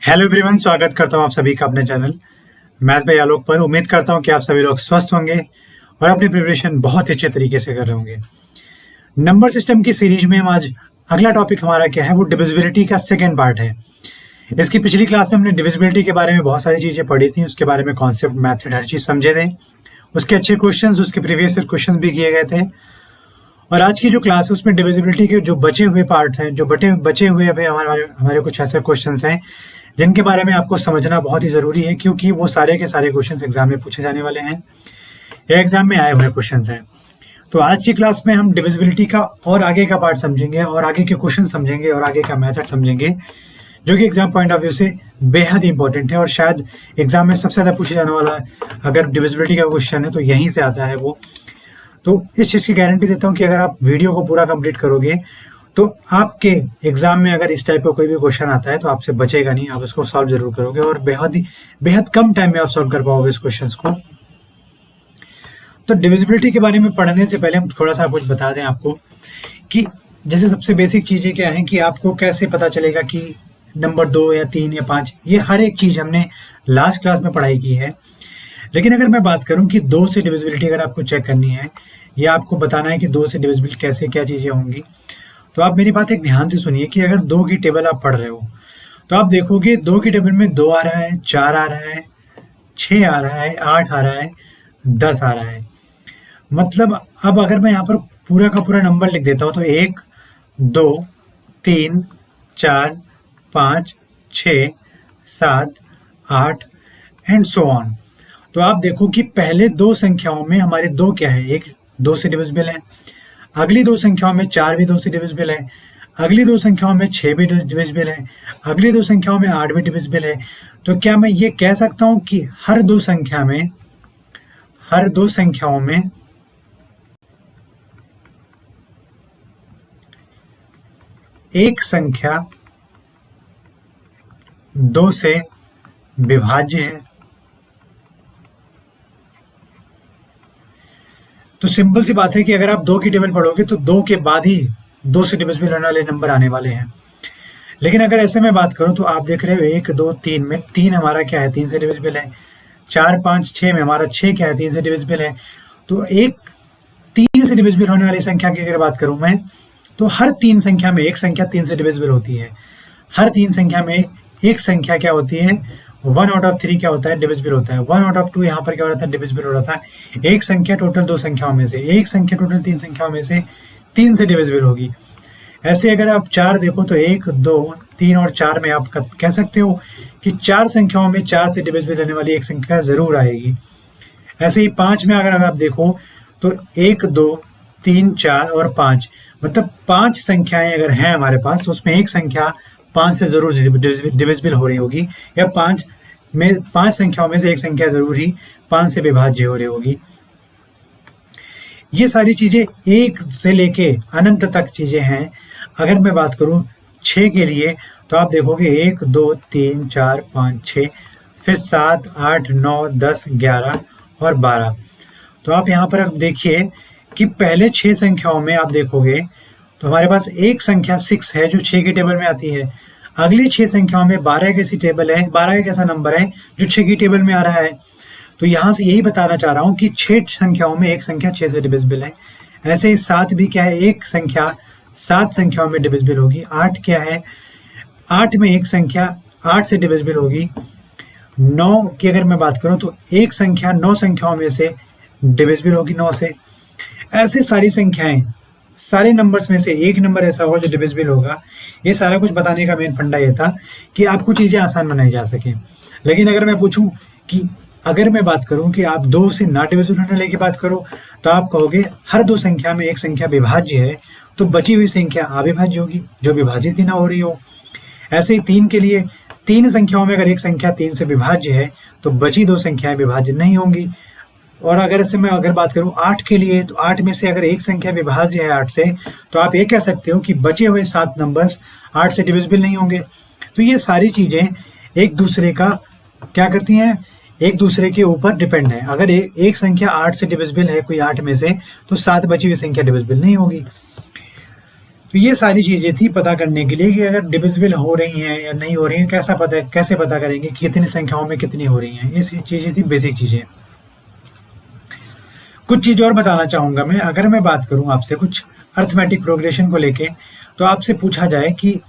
Hello everyone, स्वागत करता हूं आप सभी का अपने चैनल मैथ बाय आलोक पर। उम्मीद करता हूं कि आप सभी लोग स्वस्थ होंगे और अपनी प्रिपरेशन बहुत अच्छे तरीके से कर रहे होंगे। नंबर सिस्टम की सीरीज में हम आज अगला टॉपिक हमारा क्या है, वो डिविजिबिलिटी का सेकेंड पार्ट है। इसकी पिछली क्लास में हमने डिविजिबिलिटी के बारे में बहुत सारी चीज़ें पढ़ी थी, उसके बारे में कॉन्सेप्ट, मैथड, हर चीज़ समझे थे। उसके अच्छे क्वेश्चन, उसके प्रीवियस क्वेश्चन भी किए गए थे। और आज की जो क्लास है उसमें डिविजिबिलिटी के जो बचे हुए पार्ट हैं, जो बचे हुए अभी हमारे कुछ ऐसे क्वेश्चंस हैं जिनके बारे में आपको समझना बहुत ही ज़रूरी है, क्योंकि वो सारे के सारे क्वेश्चंस एग्जाम में पूछे जाने वाले हैं, एग्जाम में आए हुए क्वेश्चंस हैं। तो आज की क्लास में हम डिविजिबिलिटी का और आगे का पार्ट समझेंगे और आगे के क्वेश्चन समझेंगे और आगे का मेथड समझेंगे, जो कि एग्जाम पॉइंट ऑफ व्यू से बेहद इंपॉर्टेंट है और शायद एग्जाम में सबसे ज़्यादा पूछे जाने वाला अगर डिविजिबिलिटी का क्वेश्चन है तो यहीं से आता है वो। तो इस चीज़ की गारंटी देता हूँ कि अगर आप वीडियो को पूरा कंप्लीट करोगे तो आपके एग्जाम में अगर इस टाइप का कोई भी क्वेश्चन आता है तो आपसे बचेगा नहीं, आप इसको सॉल्व जरूर करोगे और बेहद कम टाइम में आप सॉल्व कर पाओगे इस क्वेश्चन को। तो डिविजिबिलिटी के बारे में पढ़ने से पहले हम थोड़ा सा कुछ बता दें आपको कि जैसे सबसे बेसिक चीज़ें क्या हैं कि आपको कैसे पता चलेगा कि नंबर 2 या 3 या 5, ये हर एक चीज़ हमने लास्ट क्लास में पढ़ाई की है। लेकिन अगर मैं बात करूं कि 2 से डिविजिबिलिटी अगर आपको चेक करनी है या आपको बताना है कि 2 से डिविजिबिलिटी कैसे क्या चीज़ें होंगी, तो आप मेरी बात एक ध्यान से सुनिए कि अगर 2 की टेबल आप पढ़ रहे हो तो आप देखोगे 2 की टेबल में 2 आ रहा है, 4 आ रहा है, 6 आ रहा है, 8 आ रहा है, 10 आ रहा है। मतलब अब अगर मैं यहाँ पर पूरा का पूरा नंबर लिख देता हूँ तो 1, 2, 3, 4, 5, 6, 7, 8 एंड सो ऑन। तो आप देखो कि पहले 2 संख्याओं में हमारे 2 क्या है, एक 2 से डिविजिबल है, अगली 2 संख्याओं में 4 भी 2 से डिविजिबल है, अगली 2 संख्याओं में 6 भी डिविजिबल है, अगली 2 संख्याओं में 8 भी डिविजिबल है। तो क्या मैं ये कह सकता हूं कि हर दो संख्याओं में एक संख्या 2 से विभाज्य है? तो सिंपल सी बात है कि अगर आप 2 की टेबल पढ़ोगे तो 2 के बाद ही 2 से डिविजिबल होने वाले नंबर आने वाले हैं। लेकिन अगर ऐसे में बात करूं तो आप देख रहे हो 1, 2, 3 में 3 हमारा क्या है, 3 से डिविजिबल है। 4, 5, 6 में हमारा 6 क्या है, 3 से डिविजिबल है। तो एक 3 से डिविजिबल होने वाली संख्या की अगर बात करूं मैं, तो हर 3 संख्या में एक संख्या 3 से डिविजिबल होती है। हर 3 संख्या में एक संख्या क्या होती है, 1 आउट ऑफ 3 क्या होता है, डिविजिबल होता है। 1 आउट ऑफ 2 यहाँ पर क्या हो रहा था, डिविजिबल हो रहा था। एक संख्या टोटल 2 संख्याओं में से, एक संख्या टोटल 3 संख्याओं में से 3 से डिविजिबल होगी। ऐसे अगर आप 4 देखो तो 1, 2, 3 और 4 में आप कह सकते हो कि 4 संख्याओं में 4 से डिविजिबल रहने वाली एक संख्या जरूर आएगी। ऐसे ही 5 में अगर आप देखो तो 1, 2, 3, 4 और 5, मतलब 5 संख्याएं अगर हैं हमारे पास तो उसमें एक संख्या 5 से जरूर डिविजिबल हो रही होगी, या 5 संख्याओं में से एक संख्या जरूर ही 5 से विभाज्य हो रही होगी। ये सारी चीजें 1 से लेके अनंत तक चीजें हैं। अगर मैं बात करूं 6 के लिए तो आप देखोगे 1, 2, 3, 4, 5, 6, फिर 7, 8, 9, 10, 11 और 12। तो आप यहाँ पर अब देखिए कि पहले 6 संख्याओं में आप देखोगे तो हमारे पास एक संख्या 6 है जो 6 की टेबल में आती है। अगली 6 संख्याओं में 12 एक ऐसी टेबल है, 12 एक ऐसा नंबर है जो 6 की टेबल में आ रहा है। तो यहाँ से यही बताना चाह रहा हूँ कि 6 संख्याओं में एक संख्या 6 से डिविजिबल है। ऐसे ही 7 भी क्या है, एक संख्या 7 संख्याओं में डिविजिबल होगी। 8 क्या है, 8 में एक संख्या 8 से डिविजिबल होगी। 9 की अगर मैं बात करूँ तो एक संख्या 9 संख्याओं में से डिविजिबल होगी 9 से। ऐसे सारी संख्याएं, सारे नंबर्स में से एक नंबर ऐसा होगा जो डिविजिबल होगा। ये सारा कुछ बताने का मेन फंडा ये था कि आपको चीज़ें आसान बनाई जा सके। लेकिन अगर मैं पूछूं कि अगर मैं बात करूं कि आप 2 से ना डिविजिबल होने वाले की बात करो तो आप कहोगे हर 2 संख्या में एक संख्या विभाज्य है, तो बची हुई संख्या अविभाज्य होगी जो विभाजित ही ना हो रही हो। ऐसे ही 3 के लिए 3 संख्याओं में अगर एक संख्या 3 से विभाज्य है तो बची 2 संख्याएं विभाज्य नहीं होंगी। और अगर इससे मैं अगर बात करूं 8 के लिए तो 8 में से अगर एक संख्या विभाज्य है 8 से, तो आप ये कह सकते हो कि बचे हुए 7 नंबर्स 8 से डिविजिबल नहीं होंगे। तो ये सारी चीज़ें एक दूसरे का क्या करती हैं, एक दूसरे के ऊपर डिपेंड है। अगर एक संख्या 8 से डिविजिबल है कोई 8 में से, तो 7 बची हुई संख्या डिविजिबल नहीं होगी। तो ये सारी चीज़ें थी पता करने के लिए कि अगर डिविजिबल हो रही हैं या नहीं हो रही हैं, कैसे पता करेंगे कि कितनी संख्याओं में कितनी हो रही हैं। ये चीज़ें थी, बेसिक चीज़ें। कुछ चीज़ और बताना चाहूँगा मैं। अगर मैं बात करूँ आपसे कुछ अर्थमेटिक प्रोग्रेशन को लेके, तो आपसे पूछा जाए कि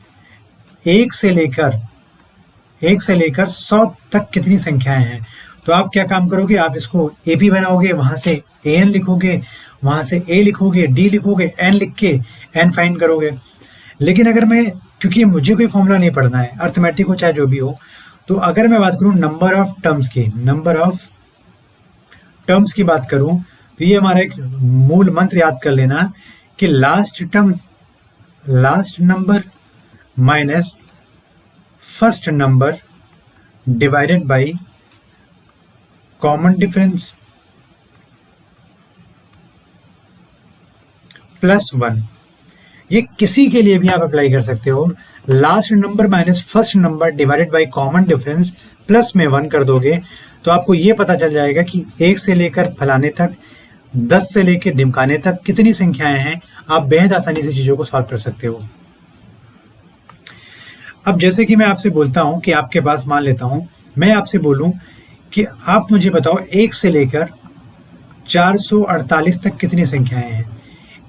1 से लेकर 100 तक कितनी संख्याएं हैं, तो आप क्या काम करोगे, आप इसको AP बनाओगे, वहां से AN लिखोगे, वहां से A लिखोगे, D लिखोगे, N लिख के N फाइंड करोगे। लेकिन अगर मैं, क्योंकि मुझे कोई फॉर्मूला नहीं पढ़ना है, अर्थमेटिक हो चाहे जो भी हो, तो अगर मैं बात करूं नंबर ऑफ टर्म्स की बात करूं, तो ये हमारा एक मूल मंत्र याद कर लेना कि last number minus first number divided by common difference plus 1। ये किसी के लिए भी आप अप्लाई कर सकते हो। Last number minus first number divided by common difference plus में 1 कर दोगे, तो आपको ये पता चल जाएगा कि 1 से लेकर फलाने तक, 10 से लेकर ढिमकाने तक कितनी संख्याएं हैं। आप बेहद आसानी से चीज़ों को सॉल्व कर सकते हो। अब जैसे कि मैं आपसे बोलता हूं कि आपके पास, मान लेता हूं मैं आपसे बोलूं कि आप मुझे बताओ 1 से लेकर 448 तक कितनी संख्याएं हैं।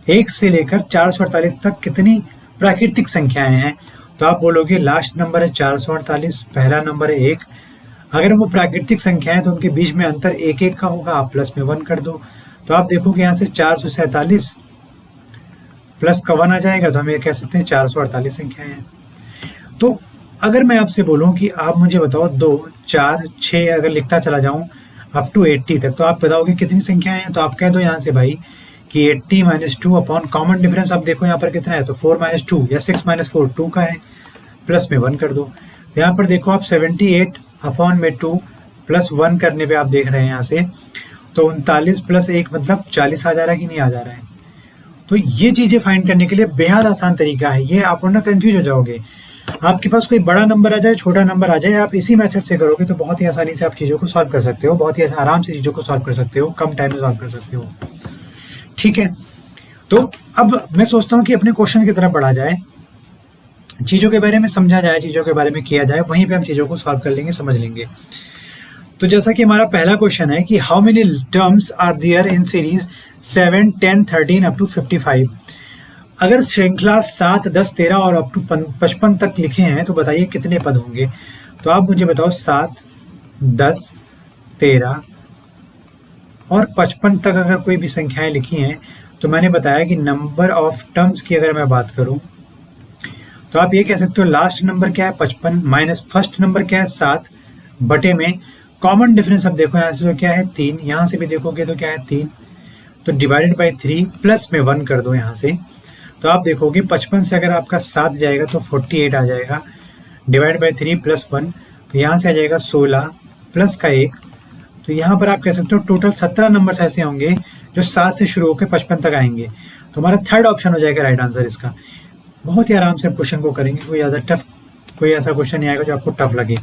1 से लेकर 448 तक कितनी प्राकृतिक संख्याएं हैं, तो आप बोलोगे लास्ट नंबर है 448, पहला नंबर है 1। अगर वो प्राकृतिक संख्या है तो उनके बीच में अंतर 1 का होगा, आप प्लस में 1 कर दो, तो आप देखोगे यहाँ से 447 प्लस का 1 आ जाएगा, तो हम ये कह सकते हैं 448 संख्याएं हैं। तो अगर मैं आपसे बोलूं कि आप मुझे बताओ 2, 4, 6, अगर लिखता चला जाऊं अप टू 80 तक, तो आप बताओगे कितनी संख्याएं हैं। तो आप कह दो यहाँ से भाई कि 80 माइनस 2 अपॉन कॉमन डिफरेंस, आप देखो यहाँ पर कितना है, तो 4 माइनस 2 या 6 माइनस 4 2 का है, प्लस में 1 कर दो। तो यहाँ पर देखो आप 78 अपॉन में 2 प्लस 1 करने पे आप देख रहे हैं यहाँ से, तो 39 प्लस 1 मतलब 40 आ जा रहा है कि नहीं आ जा रहा है। तो ये चीज़ें फाइंड करने के लिए बेहद आसान तरीका है। ये आप ना कंफ्यूज हो जाओगे, आपके पास कोई बड़ा नंबर आ जाए, छोटा नंबर आ जाए, आप इसी मेथड से करोगे तो बहुत ही आसानी से आप चीज़ों को सॉल्व कर सकते हो, बहुत ही आराम से चीज़ों को सॉल्व कर सकते हो, कम टाइम में सॉल्व कर सकते हो। ठीक है, तो अब मैं सोचता हूँ कि अपने क्वेश्चन की तरफ बढ़ा जाए, चीज़ों के बारे में समझा जाए, चीज़ों के बारे में किया जाए, वहीं पे हम चीज़ों को सॉल्व कर लेंगे, समझ लेंगे। तो जैसा कि हमारा पहला क्वेश्चन है कि how many terms are there in series 7, 10, 13 up to 55। अगर श्रृंखला 7, 10, 13 और अप टू 55 तक लिखे हैं, तो बताइए कितने पद होंगे। तो आप मुझे बताओ 7, 10, 13 और 55 तक अगर कोई भी संख्याएं लिखी हैं, तो मैंने बताया कि नंबर ऑफ टर्म्स की अगर मैं बात करूं, तो आप ये कह सकते हो लास्ट नंबर क्या है 55 माइनस फर्स्ट नंबर क्या है 7 बटे में कॉमन डिफरेंस। अब देखो यहाँ से तो क्या है 3, यहाँ से भी देखोगे तो क्या है 3, तो डिवाइडेड बाई 3 प्लस में 1 कर दो यहाँ से। तो आप देखोगे 55 से अगर आपका 7 जाएगा तो 48 आ जाएगा, डिवाइड बाई 3 प्लस 1, तो यहाँ से आ जाएगा 16 प्लस का 1। तो यहाँ पर आप कह सकते हो टोटल 17 नंबर्स ऐसे होंगे जो 7 से शुरू होकर 55 तक आएंगे। तो हमारा थर्ड ऑप्शन हो जाएगा राइट आंसर इसका। बहुत ही आराम से क्वेश्चन को करेंगे, कोई ज़्यादा टफ, कोई ऐसा क्वेश्चन नहीं आएगा जो आपको टफ लगे।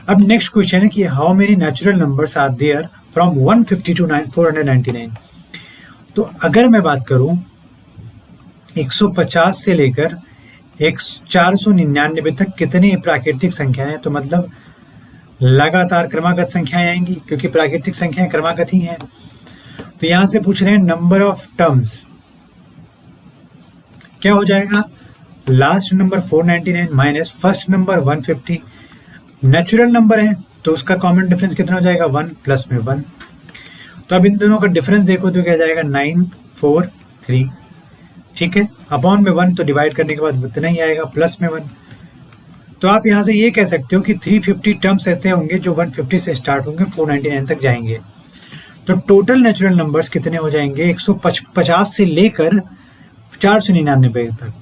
अब नेक्स्ट क्वेश्चन है कि how many natural numbers are there from 150 to 499। तो अगर मैं बात करूं 150 से लेकर 499 तक कितनी प्राकृतिक संख्याएं हैं, तो मतलब लगातार क्रमागत संख्याएं आएंगी, क्योंकि प्राकृतिक संख्याएं क्रमागत ही हैं। तो यहां से पूछ रहे हैं नंबर ऑफ टर्म्स क्या हो जाएगा, last number 499 minus first number 150। Natural number है तो उसका कॉमन डिफरेंस कितना हो जाएगा 1 प्लस में 1। तो अब इन दोनों का डिफरेंस देखो तो क्या जाएगा 943। ठीक है, अपॉन में 1, तो डिवाइड करने के बाद उतना ही आएगा प्लस में 1। तो आप यहाँ से ये कह सकते हो कि 350 टर्म्स ऐसे होंगे जो 150 से स्टार्ट होंगे 499 तक जाएंगे। तो टोटल नेचुरल नंबर्स कितने हो जाएंगे 150 से लेकर 499 तक।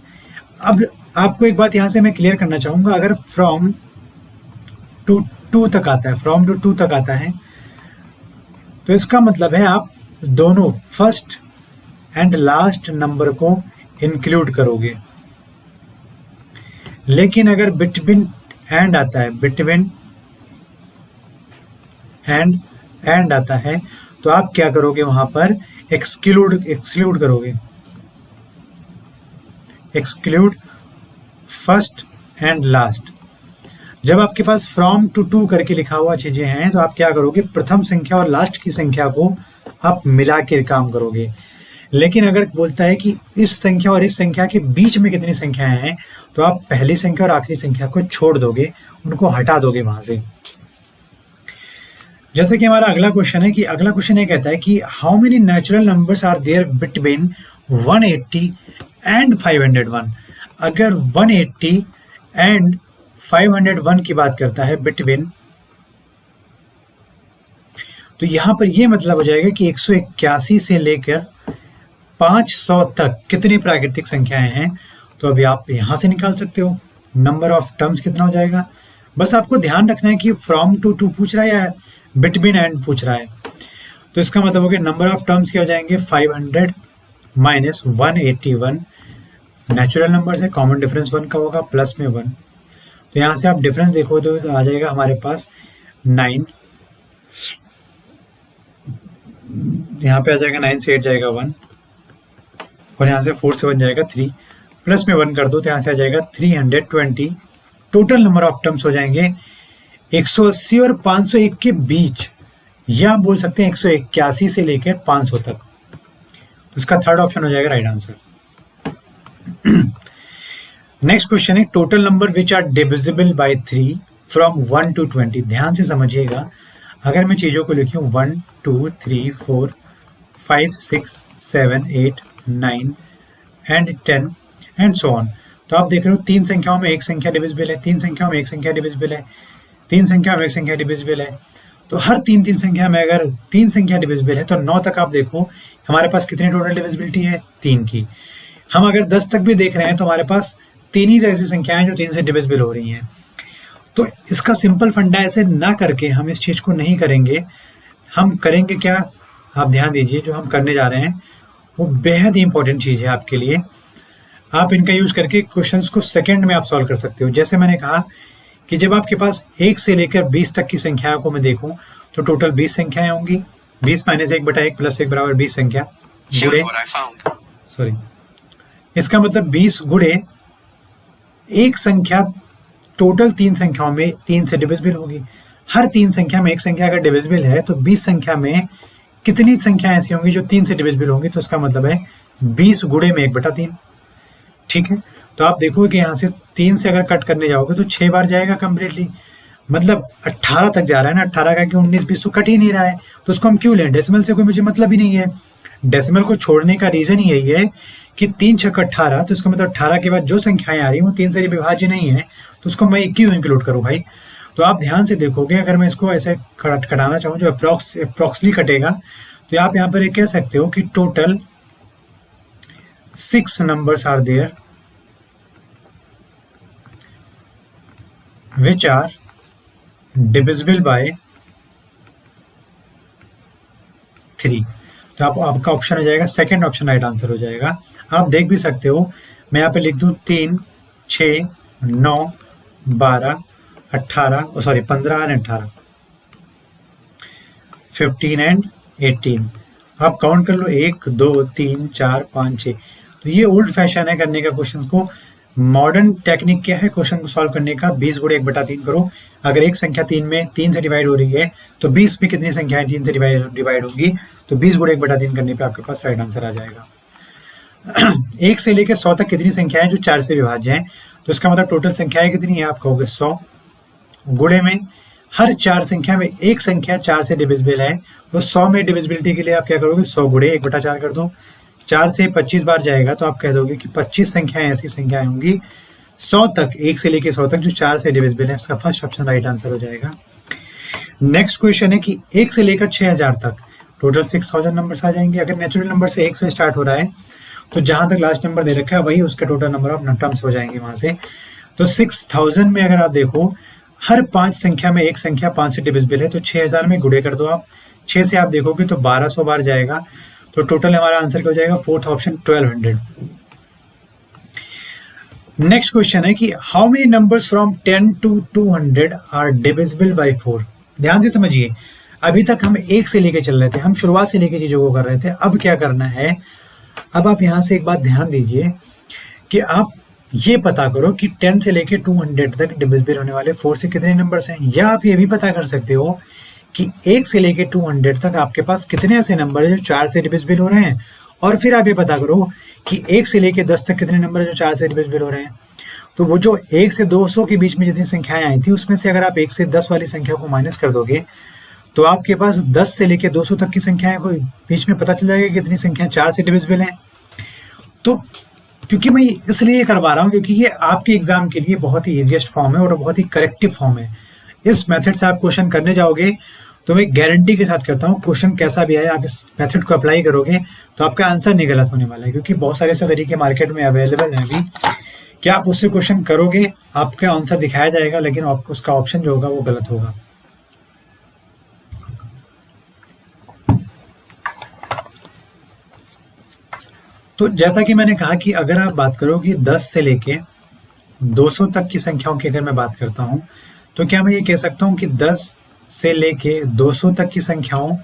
अब आपको एक बात यहाँ से मैं क्लियर करना चाहूँगा, अगर फ्रॉम टू 2 तक आता है, फ्रॉम टू 2 तक आता है, तो इसका मतलब है आप दोनों फर्स्ट एंड लास्ट नंबर को इंक्लूड करोगे। लेकिन अगर बिटवीन एंड आता है, बिटवीन एंड आता है, तो आप क्या करोगे वहां पर एक्सक्लूड करोगे, एक्सक्लूड फर्स्ट एंड लास्ट। जब आपके पास फ्रॉम टू करके लिखा हुआ चीजें हैं तो आप क्या करोगे, प्रथम संख्या और लास्ट की संख्या को आप मिला के काम करोगे। लेकिन अगर बोलता है कि इस संख्या और इस संख्या के बीच में कितनी संख्याएं हैं, तो आप पहली संख्या और आखिरी संख्या को छोड़ दोगे, उनको हटा दोगे वहां से। जैसे कि हमारा अगला क्वेश्चन है, कि अगला क्वेश्चन ये कहता है कि how many natural numbers are there between 180 and 501। अगर 180 एंड 501 की बात करता है बिटवीन, तो यहां पर यह मतलब हो जाएगा कि 181 से लेकर 500 तक कितनी प्राकृतिक संख्याएं हैं। तो अभी आप यहां से निकाल सकते हो नंबर ऑफ टर्म्स कितना हो जाएगा। बस आपको ध्यान रखना है कि फ्रॉम टू पूछ रहा है या बिटवीन एंड पूछ रहा है। तो इसका मतलब हो गया नंबर ऑफ टर्म्स क्या हो जाएंगे, 500 माइनस 181। नेचुरल नंबर है, कॉमन डिफरेंस 1 का होगा, प्लस में 1। तो यहाँ से आप डिफरेंस देखो तो आ जाएगा हमारे पास 9, यहाँ पे आ जाएगा 9 से 8 जाएगा 1, और यहाँ से 4 से 1 जाएगा 3, प्लस में 1 कर दो तो यहाँ से आ जाएगा 320। टोटल नंबर ऑफ टर्म्स हो जाएंगे 180 और 501 के बीच, या आप बोल सकते हैं 181 से लेकर 500 तक। तो इसका थर्ड ऑप्शन हो जाएगा राइट आंसर। नेक्स्ट क्वेश्चन है total number which are divisible by 3 from 1 to 20। ध्यान से समझिएगा, अगर मैं चीजों को लिखूं 1 2 3 4 5 6 7 8 9 एंड 10 एंड सो ऑन, तो आप देख रहे हो 3 संख्याओं में एक संख्या डिविजिबल है, 3 संख्याओं में एक संख्या डिविजिबल है, 3 संख्याओं में एक संख्या डिविजिबल है। तो हर 3 संख्या में अगर 3 संख्या डिविजिबल है तो 9 तक आप देखो हमारे पास कितनी टोटल डिविजिबिलिटी है, 3 की। हम अगर 10 तक भी देख रहे हैं तो हमारे पास 3 ही ऐसी संख्याएं जो 3 से डिविजिबल हो रही हैं। तो इसका सिंपल फंडा ऐसे ना करके हम इस चीज को नहीं करेंगे। हम करेंगे क्या, आप ध्यान दीजिए, जो हम करने जा रहे हैं वो बेहद ही इंपॉर्टेंट चीज है आपके लिए। आप इनका यूज करके क्वेश्चंस को सेकंड में आप सॉल्व कर सकते हो। जैसे मैंने कहा कि जब आपके पास 1 से लेकर 20 तक की संख्याओं को मैं देखूं तो टोटल 20 संख्याएं होंगी। 20 माइनस 1/1 प्लस 1 बराबर 20 संख्या गुणे, सॉरी, इसका मतलब 20 गुणे एक संख्या टोटल 3 संख्याओं में 3 से डिविजिबल होगी। हर 3 संख्या में एक संख्या अगर डिविजिबल है तो 20 संख्या में कितनी संख्या ऐसी होंगी जो 3 से डिविजिबल होंगी। तो इसका मतलब है 20 गुणे में 1/3। ठीक है, तो आप देखो कि यहाँ से 3 से अगर कट करने जाओगे तो 6 बार जाएगा कंप्लीटली, मतलब 18 तक जा रहा है ना। 18 का कि 19 20 तो कट ही नहीं रहा है, तो उसको हम क्यों लें, डेसिमल से कोई मुझे मतलब ही नहीं है। डेसिमल को छोड़ने का रीजन ही यही है कि 3 6 18, तो इसका मतलब 18 के बाद जो संख्याएं आ रही हैं वो 3 से विभाज्य नहीं है, तो उसको मैं क्यों इंक्लूड करूं भाई। तो आप ध्यान से देखोगे, अगर मैं इसको ऐसे कटाना चाहूँ जो अप्रॉक्सली कटेगा, तो आप यहाँ पर ये कह सकते हो कि total 6 numbers are there which are divisible by 3। तो आपका ऑप्शन हो जाएगा सेकंड ऑप्शन राइट आंसर हो जाएगा। आप देख भी सकते हो, मैं यहाँ पे लिख दूं 3 6 9 12 18 सॉरी 15 एंड 18 15 एंड 18। आप काउंट कर लो 1 2 3 4 5 6। तो ये ओल्ड फैशन है करने का क्वेश्चन को। मॉडर्न टेक्निक क्या है क्वेश्चन को सॉल्व करने का, 20 गुणे 1/3 करो। अगर एक संख्या 3 में 3 से डिवाइड हो रही है तो 20 में कितनी संख्याएं 3 से डिवाइड होगी, तो 20 गुणे 1/3 करने पे आपके पास राइट आंसर आ जाएगा। 1 से लेकर 100 तक कितनी संख्याएं जो 4 से विभाज्य हैं, तो इसका मतलब टोटल संख्याएं कितनी है, आप कहोगे 100 गुणे में हर 4 संख्या में एक संख्या 4 से डिविजिबल है, तो 100 में डिविजिबिलिटी के लिए आप क्या करोगे, 100 गुणे 1/4 कर दो। 4 से 25 बार जाएगा तो आप कह दोगे कि 25 संख्याएं ऐसी संख्याएं होंगी 100 तक, 1 से लेकर 100 तक जो 4 से डिविजिबल है। इसका फर्स्ट ऑप्शन राइट आंसर हो जाएगा। नेक्स्ट क्वेश्चन है कि 1 से लेकर 6000 तक टोटल 6000 नंबर्स आ जाएंगे। अगर नेचुरल नंबर से 1 से स्टार्ट हो रहा है तो जहां तक लास्ट नंबर दे रखा है वही उसका टोटल नंबर ऑफ टर्म्स हो जाएंगे वहां से। तो 6000 में अगर आप देखो हर 5 संख्या में एक संख्या 5 से डिविजिबल है, तो 6000 में गुणे कर दो आप। 6 से आप देखोगे तो 1200 बार जाएगा, तो टोटल हमारा आंसर क्या हो जाएगा, फोर्थ ऑप्शन 1200। नेक्स्ट क्वेश्चन है कि how many numbers from 10 to 200 are divisible by 4। ध्यान से समझिए, अभी तक हम 1 से लेके चल रहे थे, हम शुरुआत से लेके चीजों को कर रहे थे। अब क्या करना है, अब आप यहां से एक बात ध्यान दीजिए कि आप ये पता करो कि 10 से लेके 200 तक डिविजिबल होने वाले 4 से कितने नंबर्स हैं, या आप ये भी पता कर सकते हो कि 1 से लेके 200 तक आपके पास कितने ऐसे नंबर है जो 4 से डिविजिबल हो रहे हैं, और फिर आप ये पता करो कि 1 से लेके 10 तक कितने नंबर है जो 4 से डिविजिबल हो रहे हैं। तो वो जो 1 से 200 के बीच में जितनी संख्याएं आई थी, उसमें से अगर आप 1 से 10 वाली संख्या को माइनस कर दोगे तो आपके पास 10 से लेके 200 तक की संख्याएं को बीच में पता चल जाएगा कि कितनी संख्या 4 से डिविजिबल है। तो क्योंकि मैं इसलिए करवा रहा हूँ क्योंकि ये आपके एग्जाम के लिए बहुत ही इजीएस्ट फॉर्म है और बहुत ही करेक्टिव फॉर्म है। इस मेथड से आप क्वेश्चन करने जाओगे तो मैं गारंटी के साथ करता हूँ, क्वेश्चन कैसा भी आए आप इस मेथड को अप्लाई करोगे तो आपका आंसर नहीं गलत होने वाला है, क्योंकि बहुत सारे ऐसे तरीके मार्केट में अवेलेबल हैं अभी कि आप उससे क्वेश्चन करोगे, आपका आंसर दिखाया जाएगा, लेकिन आपको उसका ऑप्शन जो होगा वो गलत होगा। तो जैसा कि मैंने कहा कि अगर आप बात करो कि 10 से लेके 200 तक की संख्याओं की अगर मैं बात करता हूं, तो क्या मैं ये कह सकता हूं कि 10 से लेके 200 तक की संख्याओं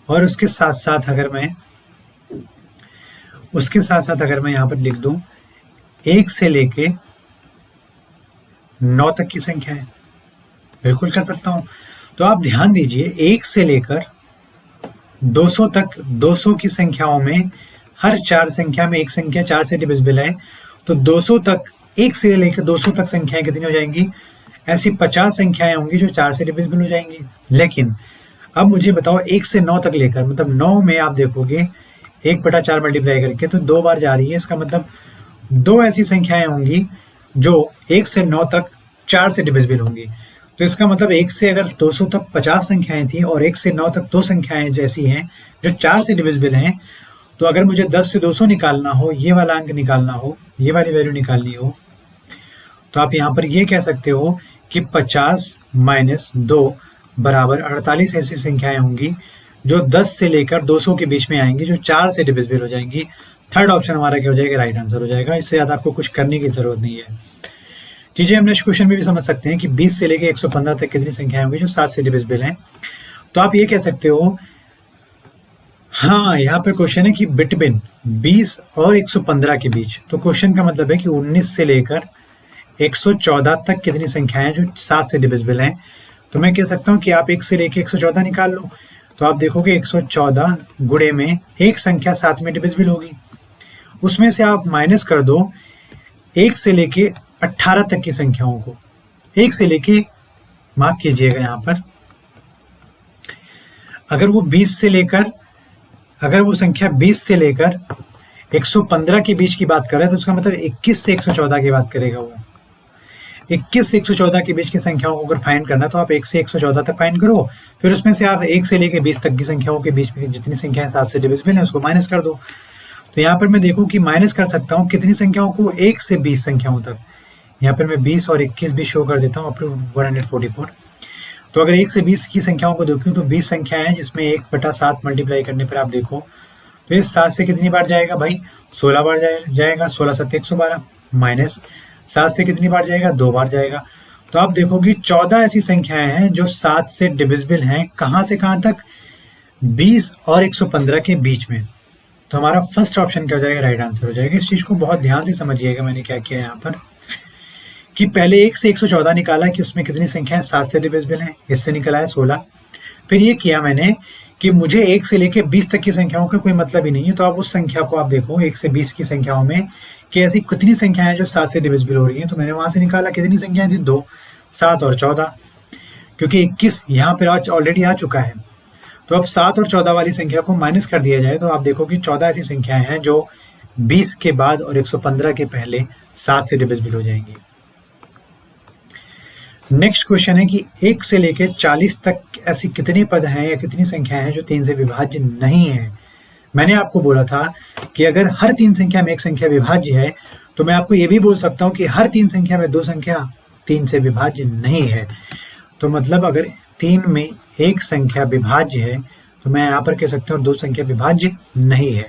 और उसके साथ साथ अगर मैं यहां पर लिख दूं 1 से लेके 9 तक की संख्या है, बिल्कुल कर सकता हूं। तो आप ध्यान दीजिए 1 से लेकर 200 तक 200 की संख्याओं में हर 4 संख्या में एक संख्या 4 से डिविजिबल है, तो 200 तक 1 से लेकर 200 तक संख्याएं कितनी हो जाएंगी, ऐसी 50 संख्याएं होंगी जो 4 से डिविजिबल हो जाएंगी। लेकिन अब मुझे बताओ 1 से 9 तक लेकर, मतलब 9 में आप देखोगे 1/4 मल्टीप्लाई करके तो 2 बार जा रही है, इसका मतलब 2 ऐसी संख्याएं होंगी जो 1 से 9 तक 4 से डिविजिबल होंगी। तो इसका मतलब 1 से अगर 200 तक 50 संख्याएं थी और 1 से 9 तक 2 संख्याएं जैसी हैं जो 4 से डिविजिबल हैं, तो अगर मुझे 10 से 200 निकालना हो, ये वाला अंक निकालना हो, ये वाली वैल्यू निकालनी हो, तो आप यहाँ पर ये कह सकते हो कि 50 माइनस 2 बराबर 48 ऐसी संख्याएं होंगी जो 10 से लेकर 200 के बीच में आएंगी जो 4 से डिविजिबल हो जाएंगी। थर्ड ऑप्शन हमारा क्या हो जाएगा, राइट आंसर हो जाएगा। इससे ज़्यादा आपको कुछ करने की जरूरत नहीं है। चीजें हम नेक्स्ट क्वेश्चन में भी समझ सकते हैं कि 20 से लेकर 115 तक कितनी संख्याएं होंगी जो 7 से डिविजिबल हैं। तो आप ये कह सकते हो, हाँ यहाँ पे क्वेश्चन है कि बिटवीन 20 और 115 के बीच, तो क्वेश्चन का मतलब है कि 19 से लेकर 114 तक कितनी संख्याएं जो 7 से डिविजिबल हैं। तो मैं कह सकता हूँ कि आप 1 से लेकर 114 निकाल लो, तो आप देखोगे 114 गुणे में एक संख्या 7 में डिविजिबल होगी, उसमें से आप माइनस कर दो 1 से लेके 18 तक की संख्याओं को। 1 से लेके, माफ कीजिएगा यहाँ पर, अगर वो संख्या 20 से लेकर 115 के बीच की बात कर रहा है तो उसका मतलब 21 से 114 की बात करेगा। वो 21 से 114 के बीच की संख्याओं को अगर फाइंड करना तो आप 1 से 114 तक फाइंड करो, फिर उसमें से आप 1 से लेकर 20 तक की संख्याओं के बीच में जितनी संख्याएं 7 से डिविजिबल हैं उसको माइनस कर दो। तो यहाँ पर मैं देखूँ कि माइनस कर सकता हूँ कितनी संख्याओं को, 1 से 20 संख्याओं तक। यहाँ पर मैं 20 और 21 भी शो कर देता हूँ अप टू 144। तो अगर 1 से 20 की संख्याओं को देखूँ तो 20 संख्याएं हैं जिसमें 1/7 मल्टीप्लाई करने पर आप देखो तो ये 7 से कितनी बार जाएगा भाई, 16 बार जाएगा। 16 7 112 माइनस 7 से कितनी बार जाएगा, 2 बार जाएगा। तो आप देखोगे 14 ऐसी संख्याएं हैं जो 7 से डिविजिबल हैं। कहाँ से कहाँ तक, 20 और 115 के बीच में। तो हमारा फर्स्ट ऑप्शन क्या हो जाएगा, राइट आंसर हो जाएगा। इस चीज को बहुत ध्यान से समझिएगा मैंने क्या किया यहाँ पर, कि पहले 1 से 114 निकाला कि उसमें कितनी संख्याएं 7 से डिविजिबल हैं, इससे निकला है 16। फिर ये किया मैंने कि मुझे 1 से लेके 20 तक की संख्याओं का कोई मतलब ही नहीं है, तो आप उस संख्या को आप देखो 1 से 20 की संख्याओं में कि ऐसी कितनी संख्याएं जो 7 से डिविजिबल हो रही हैं। तो मैंने वहां से निकाला कितनी संख्याएं थी, 2, 7 और 14, क्योंकि 21 यहाँ पर आज ऑलरेडी आ चुका है। तो अब 7 और 14 वाली संख्या को माइनस कर दिया जाए तो आप देखो कि 14 ऐसी संख्याएं हैं जो 20 के बाद और 115 के पहले 7 से डिविजिबल हो जाएंगी। नेक्स्ट क्वेश्चन है कि 1 से लेकर 40 तक ऐसी कितने पद हैं या कितनी संख्याएं हैं जो 3 से विभाज्य नहीं है। मैंने आपको बोला था कि अगर हर 3 संख्या में एक संख्या विभाज्य है तो मैं आपको ये भी बोल सकता हूँ कि हर 3 संख्या में 2 संख्या 3 से विभाज्य नहीं है। तो मतलब अगर 3 में एक संख्या विभाज्य है तो मैं यहाँ पर कह सकता हूँ 2 संख्या विभाज्य नहीं है।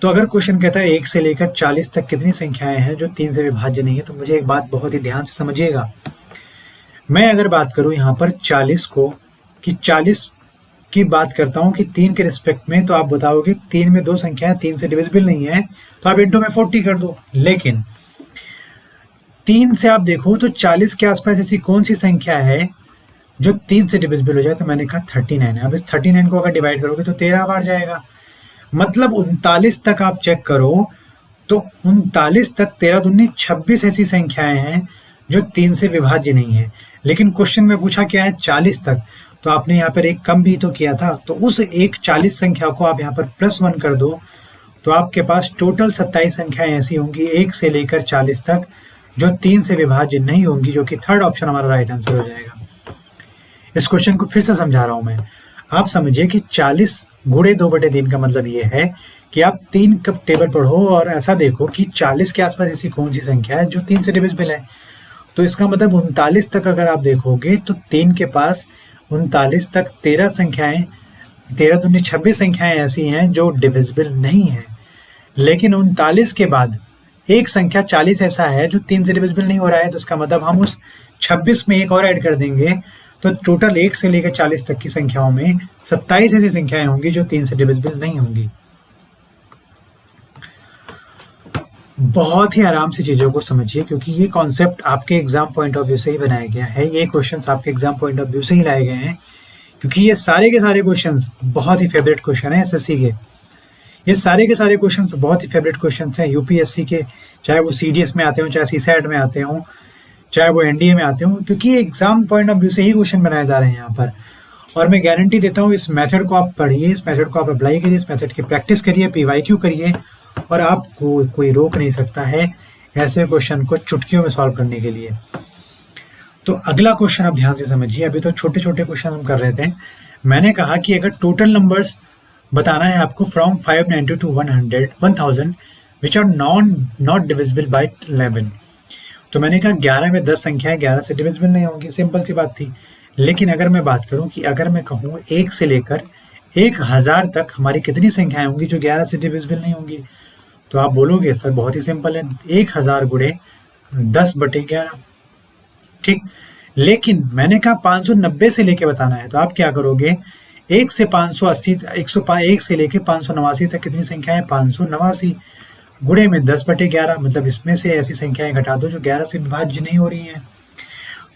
तो अगर क्वेश्चन कहता है 1 से लेकर 40 तक कितनी संख्याएं हैं जो 3 से विभाज्य नहीं है, तो मुझे एक बात बहुत ही ध्यान से समझिएगा। मैं अगर बात करूं यहाँ पर 40 को कि 40 की बात करता हूँ कि 3 के रिस्पेक्ट में, तो आप बताओगे 3 में 2 संख्याएं 3 से डिविजिबल नहीं है, तो आप इंटू में 40 कर दो। लेकिन 3 से आप देखो तो 40 के आसपास ऐसी कौन सी संख्या है जो 3 से डिविजिबल हो जाए, तो मैंने कहा 39 है। अब इस 39 को अगर डिवाइड करोगे तो 13 बार जाएगा, मतलब 39 तक आप चेक करो तो 39 तक 13 दूनी 26 ऐसी संख्याएं हैं जो 3 से विभाज्य नहीं है। लेकिन क्वेश्चन में पूछा क्या है 40 तक, तो आपने यहाँ पर एक कम भी तो किया था, तो उस एक 40 संख्या को आप यहाँ पर +1 कर दो, तो आपके पास टोटल 27 संख्याएं ऐसी होंगी 1 से लेकर 40 तक जो 3 से विभाज्य नहीं होंगी, जो कि थर्ड ऑप्शन हमारा राइट आंसर हो जाएगा। इस क्वेश्चन को फिर से समझा रहा हूं मैं, आप समझिए कि 40 गुणे 2/3 का मतलब ये है कि आप 3 का टेबल पढ़ो और ऐसा देखो कि 40 के आसपास ऐसी कौन सी संख्या है जो 3 से डिविजिबल है। तो इसका मतलब 39 तक अगर आप देखोगे तो 3 के पास 39 तक 13 संख्याएं, 13 दूनी 26 संख्याएं ऐसी हैं जो डिविजिबल नहीं है। लेकिन 39 के बाद एक संख्या 40 ऐसा है जो 3 से डिविजिबल नहीं हो रहा है, तो उसका मतलब हम उस 26 में एक और ऐड कर देंगे, तो टोटल 1 से लेकर 40 तक की संख्याओं में 27 ऐसी संख्याएं होंगी जो 3 से डिविजिबल नहीं होंगी। बहुत ही आराम से चीज़ों को समझिए, क्योंकि ये कॉन्सेप्ट आपके एग्जाम पॉइंट ऑफ व्यू से ही बनाया गया है, ये क्वेश्चंस आपके एग्जाम पॉइंट ऑफ व्यू से ही लाए गए हैं, क्योंकि ये सारे के सारे क्वेश्चंस बहुत ही फेवरेट क्वेश्चन है एसएससी के। ये सारे के सारे क्वेश्चंस बहुत ही फेवरेट क्वेश्चंस हैं यूपीएससी के, चाहे वो सीडीएस में आते हों, चाहे सीसैट में आते हों, चाहे वो एनडीए में आते हों, क्योंकि एग्जाम पॉइंट ऑफ व्यू से ही क्वेश्चन बनाए जा रहे हैं यहाँ पर। और मैं गारंटी देता हूँ इस मेथड को आप पढ़िए, इस मेथड को आप अप्लाई करिए, इस मेथड की प्रैक्टिस करिए, पीवाईक्यू करिए, और आपको कोई रोक नहीं सकता है ऐसे क्वेश्चन को चुटकियों में सॉल्व करने के लिए। तो अगला क्वेश्चन आप ध्यान से समझिए। अभी तो छोटे छोटे क्वेश्चन हम कर रहे थे। मैंने कहा कि अगर टोटल नंबर्स बताना है आपको from 590 to 1000 which are not divisible by 11, तो मैंने कहा 11 में 10 संख्याएं 11 से डिविजिबल नहीं होंगी, सिंपल सी बात थी। लेकिन अगर मैं बात करूं कि अगर मैं कहूं 1 से लेकर 1000 तक हमारी कितनी संख्याएं होंगी जो 11 से डिविजिबल नहीं होंगी, तो आप बोलोगे सर बहुत ही सिंपल है, 1000 गुणे 10/11, ठीक। लेकिन मैंने कहा 590 से लेके बताना है, तो आप क्या करोगे, 1 से 580 1 से लेके 589 तक कितनी संख्या है 589 गुणे में 10/11, मतलब इसमें से ऐसी संख्याएं घटा दो जो 11 से विभाज्य नहीं हो रही हैं,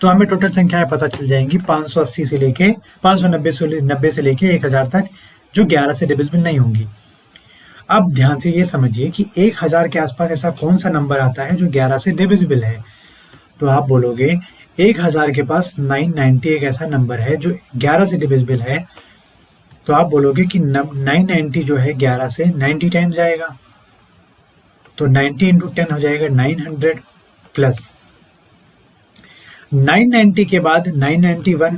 तो हमें टोटल संख्याएं पता चल जाएंगी 580 से लेके 590 से लेके 1000 तक जो 11 से डिविजिबल नहीं होंगी। अब ध्यान से ये समझिए कि 1000 के आसपास ऐसा कौन सा नंबर आता है जो 11 से डिविजिबल है, तो आप बोलोगे 1000 के पास 990 एक ऐसा नंबर है जो 11 से डिविजिबल है, तो आप बोलोगे कि 990 जो है 11 से 90 टाइम्स जाएगा, तो 90 × 10 हो जाएगा 900 प्लस 990 के बाद 991,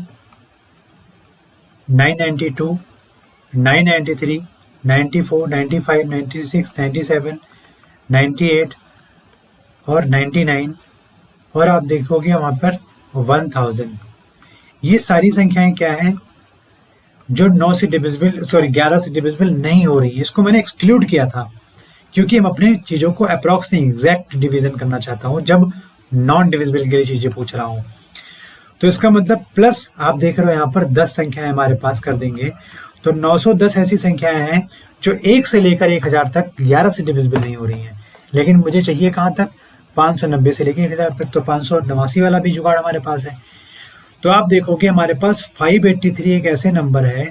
992, 993, 94, 95, 96, 97, 98 और 99, और आप देखोगे वहाँ पर 1000। ये सारी संख्याएं क्या हैं जो 9 से डिविजिबल 11 से डिविजिबल नहीं हो रही है। इसको मैंने एक्सक्लूड किया था क्योंकि हम अपने चीज़ों को अप्रॉक्स नहीं एग्जैक्ट डिवीजन करना चाहता हूँ जब नॉन डिविजिबल के लिए चीज़ें पूछ रहा हूँ। तो इसका मतलब प्लस आप देख रहे हो यहाँ पर 10 संख्याएं हमारे पास कर देंगे, तो 910 ऐसी संख्याएं हैं जो 1 से लेकर 1000 तक 11 से डिविजिबल नहीं हो रही हैं। लेकिन मुझे चाहिए कहाँ तक, 590 से लेकर 1000 तक, तो 589 वाला भी जुगाड़ हमारे पास है। तो आप देखोगे हमारे पास 583 एक ऐसे नंबर है,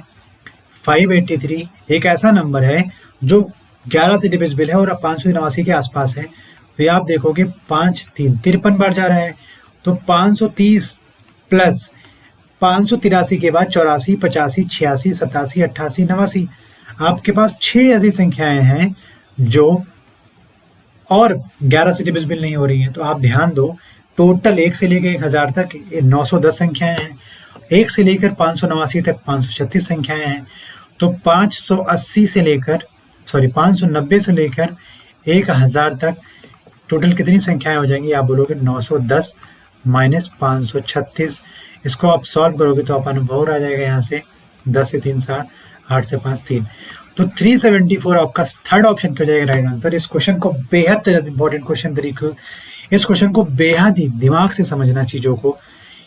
583 एक ऐसा नंबर है जो 11 से डिविजिबल है और 589 के आसपास है। तो ये आप देखोगे 5 3 53 बार जा रहा है, तो 530 प्लस 583 के बाद 84, 85, 86, 87, 88, 89, आपके पास 6 ऐसी संख्याएं हैं जो और 11 से डिविजिबल नहीं हो रही हैं। तो आप ध्यान दो, टोटल 1 से लेकर 1000 तक 910 संख्याएं हैं, 1 से लेकर 589 तक 536 संख्याएं हैं, तो 590 से लेकर 1000 तक टोटल कितनी संख्याएं हो जाएंगी, आप बोलोगे 910 माइनस 536। इसको आप सॉल्व करोगे तो अपन और आ जाएगा यहाँ से 10 से 3 7, 8 से 5 3, तो 374 आपका थर्ड ऑप्शन हो जाएगा राइट आंसर। इस क्वेश्चन को बेहद इंपॉर्टेंट क्वेश्चन तरीके, इस क्वेश्चन को बेहद ही दिमाग से समझना चीज़ों को,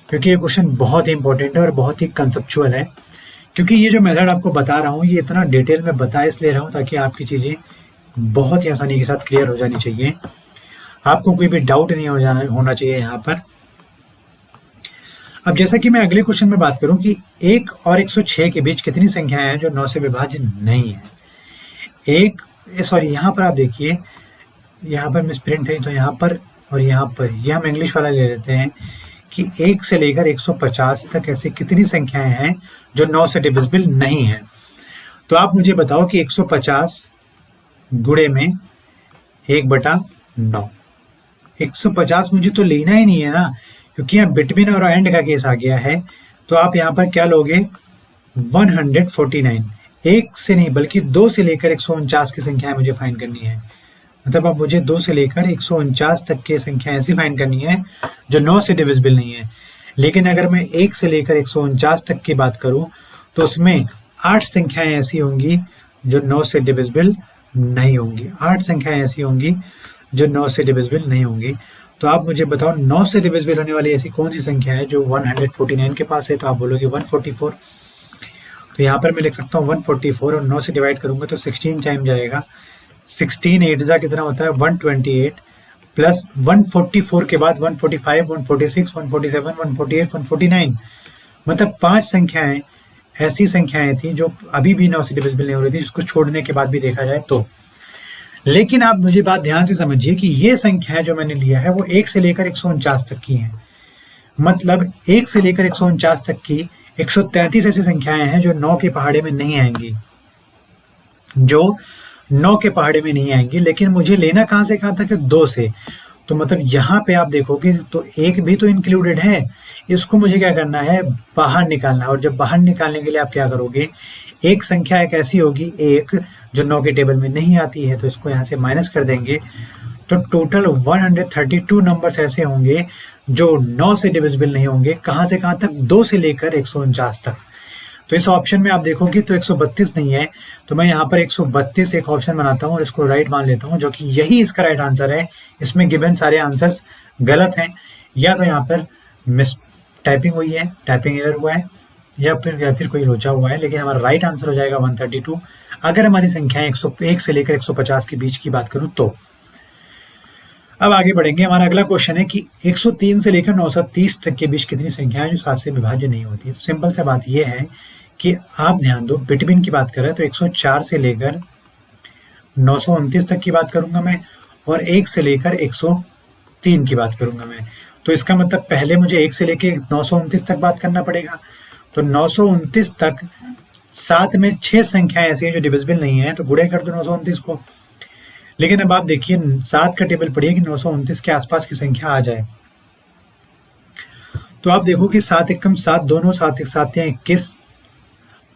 क्योंकि ये क्वेश्चन बहुत ही इंपॉर्टेंट है और बहुत ही कंसेप्चुअल है। क्योंकि ये जो मेथड आपको बता रहा हूँ ये इतना डिटेल में बता इसलिए रहा हूँ ताकि आपकी चीज़ें बहुत ही आसानी के साथ क्लियर हो जानी चाहिए, आपको कोई भी डाउट नहीं होना चाहिए यहाँ पर। अब जैसा कि मैं अगले क्वेश्चन में बात करूं कि 1 और 106 के बीच कितनी संख्याएं हैं जो 9 से विभाज्य नहीं है। यहाँ पर आप देखिए, यहाँ पर मिसप्रिंट है तो यहाँ पर और यहाँ पर ये हम इंग्लिश वाला ले लेते हैं कि 1 से लेकर 150 तक ऐसे कितनी संख्याएं हैं जो 9 से डिविजिबल नहीं है। तो आप मुझे बताओ कि 150 गुणे में 1/9, 150 मुझे तो लेना ही नहीं है ना, क्योंकि यहाँ बिटवीन और एंड का केस आ गया है। तो आप यहाँ पर क्या लोगे 149, 1 से नहीं बल्कि 2 से लेकर 149 की संख्याएं मुझे फाइंड करनी है। मतलब अब मुझे 2 से लेकर 149 तक की संख्या ऐसी फाइंड करनी है जो 9 से डिविजिबल नहीं है। लेकिन अगर मैं 1 से लेकर 149 तक की बात करूं तो उसमें 8 संख्याएं ऐसी होंगी जो 9 से डिविजिबल नहीं होंगी, 8 संख्याएं ऐसी होंगी जो 9 से डिविजिबल नहीं होंगी। तो आप मुझे बताओ 9 से डिविजिबल होने वाली ऐसी कौन सी संख्या है जो 149 के पास है। तो आप बोलोगे 144। तो यहाँ पर मैं लिख सकता हूँ 144 और 9 से डिवाइड करूंगा तो 16 टाइम जाएगा। 16 8 जा कितना होता है 128 प्लस 144 के बाद 145, 146, 147, 148, 149, मतलब 5 संख्याएं ऐसी संख्याएं थी जो अभी भी 9 से डिविजिबल नहीं हो रही थी, जिसको छोड़ने के बाद भी देखा जाए तो। लेकिन आप मुझे बात ध्यान से समझिए कि ये संख्याएं जो मैंने लिया है वो 1 से लेकर 149 तक की हैं। मतलब 1 से लेकर 149 तक की 133 ऐसी संख्याएं हैं जो 9 के पहाड़े में नहीं आएंगी, जो 9 के पहाड़े में नहीं आएंगी। लेकिन मुझे लेना कहां से कहां तक है 2 से। तो मतलब यहाँ पे आप देखोगे तो 1 भी तो इंक्लूडेड है, इसको मुझे क्या करना है बाहर निकालना है। और जब बाहर निकालने के लिए आप क्या करोगे, एक संख्या एक ऐसी होगी 1 जो 9 के टेबल में नहीं आती है, तो इसको यहाँ से माइनस कर देंगे। तो टोटल 132 नंबर्स ऐसे होंगे जो 9 से डिविजिबल नहीं होंगे। कहाँ से कहाँ तक 2 से लेकर 149 तक। तो इस ऑप्शन में आप देखोगे तो 132 नहीं है, तो मैं यहाँ पर 132 एक ऑप्शन बनाता हूँ और इसको राइट मान लेता हूँ, जो कि यही इसका राइट आंसर है। इसमें गिवन सारे आंसर्स गलत हैं, या तो यहाँ पर मिस टाइपिंग हुई है, टाइपिंग एरर हुआ है, या फिर कोई लोचा हुआ है। लेकिन हमारा राइट आंसर हो जाएगा 132 अगर हमारी संख्याएं 101 से लेकर 150 के बीच की बात करूं तो। अब आगे बढ़ेंगे। हमारा अगला क्वेश्चन है कि 103 से लेकर 930 तक के बीच कितनी संख्याएं जो 7 से विभाज्य नहीं होती है। तो सिंपल सा बात यह है कि आप ध्यान दो, बिटवीन की बात करें तो 104 से लेकर 929 तक की बात करूंगा मैं, और 1 से लेकर 103 की बात करूंगा मैं। तो इसका मतलब पहले मुझे 1 से लेकर 929 तक बात करना पड़ेगा। तो 929 तक 7 में 6 संख्याएं ऐसी हैं जो डिविजिबल नहीं है, तो गुणे कर दो 929 को। लेकिन अब आप देखिए 7 का टेबल पढ़िए कि 929 के आसपास की संख्या आ जाए। तो आप देखो कि 7 एकम 7, दोनों 7 एक 7 21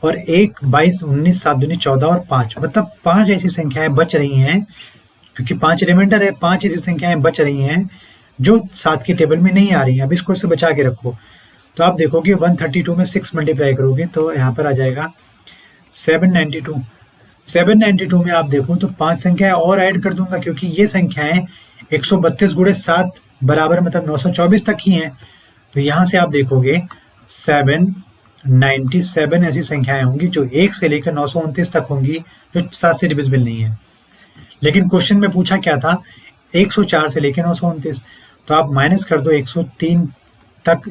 और 1 22 19 7 दूनी 14 और 5, मतलब 5 ऐसी संख्याएं बच रही हैं, क्योंकि 5 रिमाइंडर है, 5 ऐसी संख्याएं बच रही हैं जो 7 के टेबल में नहीं आ रही हैं। अब इसको इससे बचा के रखो। तो आप देखोगे 132 में 6 मल्टीप्लाई करोगे तो यहाँ पर आ जाएगा 792। 792 में आप देखो तो 5 संख्याएं और ऐड कर दूंगा, क्योंकि ये संख्याएं 132 गुणे 7 बराबर मतलब 924 तक ही हैं। तो यहाँ से आप देखोगे 797 ऐसी संख्याएं होंगी जो 1 से लेकर 929 तक होंगी जो 7 से डिविजिबल नहीं है। लेकिन क्वेश्चन में पूछा क्या था 104 से लेकर 929, तो आप माइनस कर दो 103 तक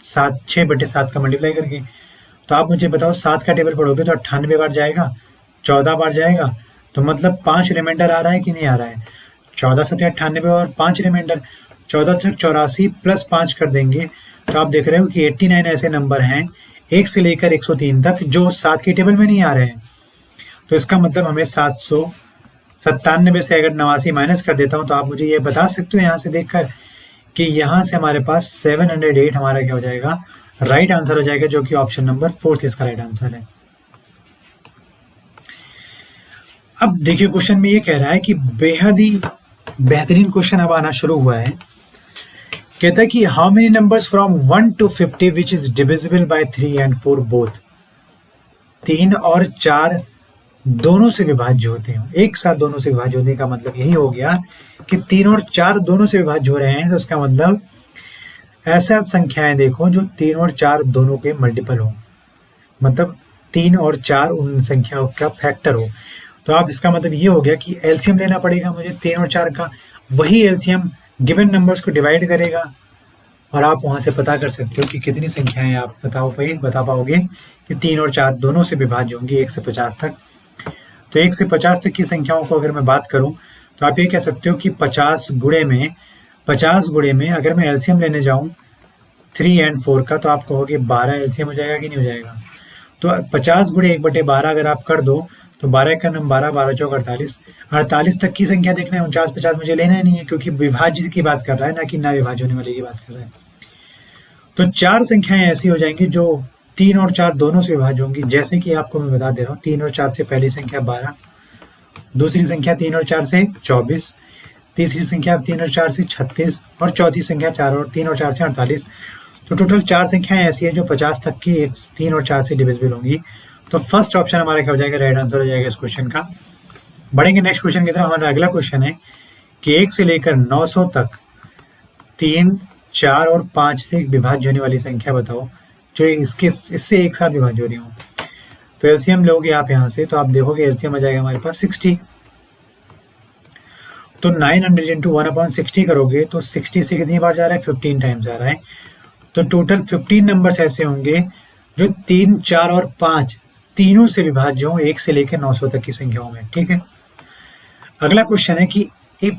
6/7 का मल्टीप्लाई करके। तो आप मुझे बताओ 7 का टेबल पढ़ोगे तो 98 बार जाएगा, 14 बार जाएगा, तो मतलब 5 रिमाइंडर आ रहा है कि नहीं आ रहा है। 14 से 98 और 5 रिमाइंडर, 14 से 84 प्लस 5 कर देंगे तो आप देख रहे हो कि 89 ऐसे नंबर हैं 1 से लेकर 103 तक जो 7 के टेबल में नहीं आ रहे हैं। तो इसका मतलब हमें 797 से अगर 89 माइनस कर देता हूँ तो आप मुझे ये बता सकते हो यहाँ से देखकर कि यहाँ से हमारे पास 708 हमारा क्या हो जाएगा, राइट आंसर हो जाएगा, जो कि ऑप्शन नंबर 4 इसका राइट आंसर है। अब देखिए क्वेश्चन में ये कह रहा है कि बेहद ही बेहतरीन क्वेश्चन अब आना शुरू हुआ है। कहता है कि how many numbers from 1 to 50 which is divisible by 3 and 4 both. 3 और 4 दोनों से विभाज्य होते हैं, एक साथ दोनों से विभाज्य होने का मतलब यही हो गया कि 3 और 4 दोनों से विभाज्य हो रहे हैं। तो उसका मतलब ऐसा संख्याएं देखो जो 3 और 4 दोनों के मल्टीपल हो, मतलब 3 और 4 उन संख्याओं का फैक्टर हो। तो आप इसका मतलब ये हो गया कि एलसीएम लेना पड़ेगा मुझे 3 और 4 का, वही एलसीएम गिवन नंबर्स को डिवाइड करेगा और आप वहाँ से पता कर सकते हो कि कितनी संख्याएं आप बता पाओगे कि 3 और 4 दोनों से विभाज्य होंगी 1 से 50 तक। तो 1 से 50 तक की संख्याओं को अगर मैं बात करूं तो आप ये कह सकते हो कि 50 गुणे में अगर मैं एलसीएम लेने जाऊं 3 और 4 का, तो आप कहोगे 12 एलसीएम हो जाएगा कि नहीं हो जाएगा। तो 50 गुणे 1/12 अगर आप कर दो तो 12 का नंबर 12, 12 चौक 48, 48 तक की संख्या देखना है। 49, 50 मुझे लेना ही नहीं है क्योंकि विभाज्य की बात कर रहा है, ना कि ना विभाज्य होने वाले की बात कर रहा है। तो 4 संख्याएं ऐसी हो जाएंगी जो 3 और 4 दोनों से विभाज्य होंगी। जैसे कि आपको मैं बता दे रहा हूँ, 3 और 4 से पहली संख्या 12, दूसरी संख्या 3 और 4 से 24, तीसरी संख्या 3 और 4 से 36 और चौथी संख्या 3 और 4 से 48। तो टोटल 4 संख्याएं ऐसी है जो 50 तक की 3 और 4 से डिविजिबल होंगी। तो फर्स्ट ऑप्शन हमारा क्या हो जाएगा, राइट आंसर हो जाएगा इस क्वेश्चन का। बढ़ेंगे नेक्स्ट क्वेश्चन की तरफ। हमारा अगला क्वेश्चन है कि 1 से लेकर 900 तक 3, 4 और 5 से विभाज्य होने वाली संख्या बताओ जो इससे एक साथ विभाज्य हो रही हो। तो एलसीएम लोगे आप यहाँ से, तो आप देखोगे एलसीएम आ जाएगा हमारे पास 60। तो 900 इंटू 1/60 करोगे तो 60 से कितनी बार जा रहा है, 15 टाइम्स जा रहा है। तो टोटल 15 नंबर्स ऐसे होंगे जो 3, 4 और 5 तीनों से विभाज्य हो 1 से लेकर 900 तक की संख्याओं में। ठीक है, अगला क्वेश्चन है कि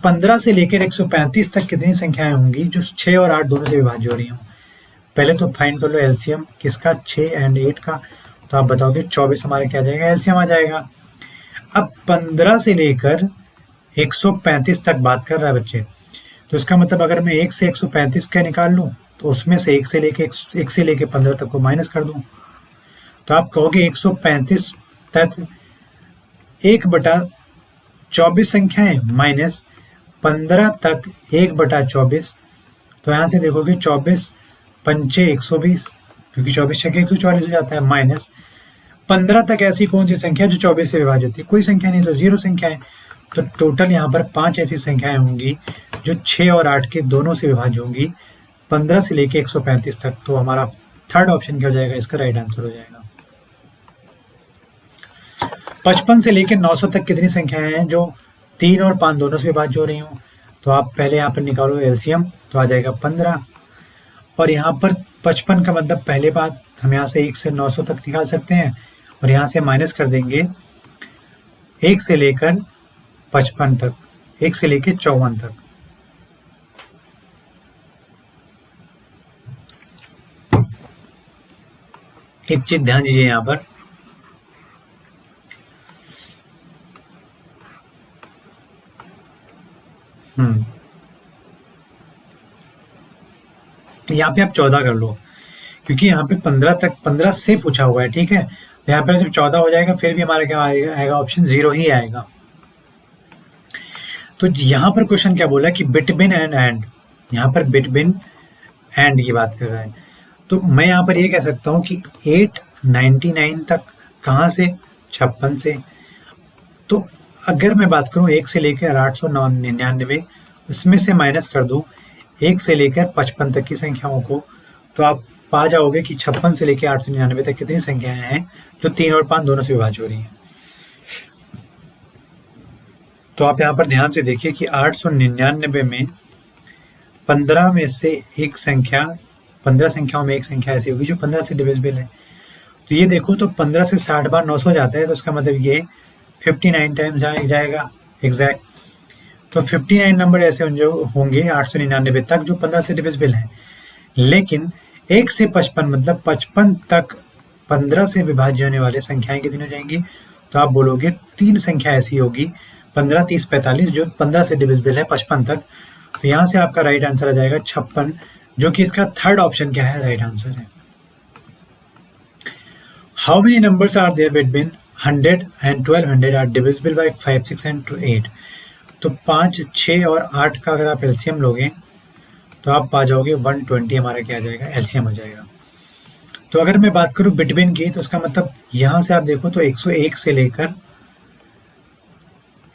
15 से लेकर 135 तक कितनी संख्याएं होंगी जो 6 और 8 दोनों से विभाज्य हो रही हों। पहले तो फाइंड कर लो एलसीएम किसका, 6 और 8 का। तो आप बताओगे 24 हमारा क्या आ जाएगा, एलसीएम आ जाएगा। अब 15 से लेकर 135 तक बात कर रहा है बच्चे, तो इसका मतलब अगर मैं 1 से 135 का निकाल लूँ तो उसमें से 1 से लेके 15 तक को माइनस कर दूँ, तो आप कहोगे 135 तक 1/24 संख्याएं माइनस 15 तक 1/24। तो यहाँ से देखोगे 24 पंचे 120, क्योंकि 24 छके 144 हो जाता है, माइनस 15 तक ऐसी कौन सी संख्या जो 24 से विभाजित होती है, कोई संख्या नहीं, तो 0 संख्या है। तो टोटल यहाँ पर 5 ऐसी संख्याएं होंगी जो 6 और 8 के दोनों से विभाज्य होंगी 15 से लेके 135 तक। तो हमारा थर्ड ऑप्शन क्या हो जाएगा, इसका राइट आंसर हो जाएगा। 55 से लेकर 900 तक कितनी संख्याएं हैं जो 3 और 5 दोनों से विभाज्य हो रही हूँ। तो आप पहले यहाँ पर निकालो एलसीएम, तो आ जाएगा 15। और यहाँ पर 55 का मतलब पहले बात हम यहाँ से 1 से 900 तक निकाल सकते हैं और यहाँ से माइनस कर देंगे 1 से लेकर 55 तक, 1 से लेकर 54 तक। एक चीज ध्यान दीजिए यहाँ पर, यहाँ पे आप 14 कर लो, क्योंकि यहाँ पे 15 से पूछा हुआ है। ठीक है, तो यहाँ पर जब 14 हो जाएगा फिर भी हमारा क्या आएगा, ऑप्शन 0 ही आएगा। तो यहाँ पर क्वेश्चन क्या बोला कि बिटवीन एंड, यहाँ पर बिटवीन एंड की बात कर रहा है। तो मैं यहाँ पर ये कह सकता हूँ कि 899 तक कहाँ से, 56 से। तो अगर मैं बात करूँ 1 से लेकर 899, उसमें से माइनस कर दूँ 1 से लेकर 55 तक की संख्याओं को, तो आप पा जाओगे कि 56 से लेकर 899 तक कितनी संख्याएं हैं जो 3 और 5 दोनों से विभाज्य हो रही हैं। तो आप यहाँ पर ध्यान से देखिए कि 899 में 15 में से एक संख्या, 15 संख्याओं में एक संख्या ऐसी होगी जो 15 से डिविजिबल है। तो ये देखो, तो 15 से 60 बार 900 जाता है, तो उसका मतलब ये 59 टाइम्स जाएगा एग्जैक्ट। तो 59 नंबर ऐसे जो होंगे 899 तक जो 15 से डिविजिबल हैं। लेकिन 1 से 55 मतलब 55 तक 15 से विभाज्य होने वाले संख्याएं कितनी हो जाएंगी, तो आप बोलोगे 3 संख्या ऐसी होगी 15, 30, 45 जो 15 से डिविजिबल है 55 तक। तो यहाँ से आपका राइट आंसर आ जाएगा 56, जो कि इसका थर्ड ऑप्शन क्या है, राइट आंसर है। How many numbers are there between 100 and 1200 are divisible by 5, 6 and 8। तो 5, 6 और 8 का अगर आप एलसीएम लोगे तो आप पा जाओगे 120 हमारा क्या आ जाएगा, एलसीएम हो जाएगा। तो अगर मैं बात करूं बिटवीन की, तो उसका मतलब यहाँ से आप देखो तो 101 से लेकर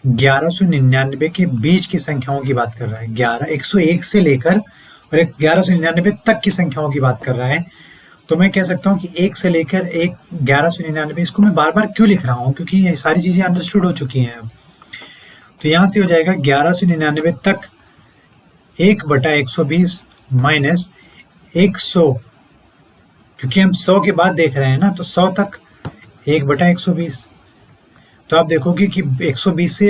1199 के बीच की संख्याओं की बात कर रहा है। 101 से लेकर और 1199 तक की संख्याओं की बात कर रहा है। तो मैं कह सकता हूँ कि 1 से लेकर 1199, इसको मैं बार बार क्यों लिख रहा हूँ, क्योंकि ये सारी चीज़ें अंडरस्टूड हो चुकी हैं अब। तो यहाँ से हो जाएगा 1199 तक 1/120 माइनस 100, क्योंकि हम 100 के बाद देख रहे हैं ना, तो 100 तक 1/120। तो आप देखोगे कि 120 से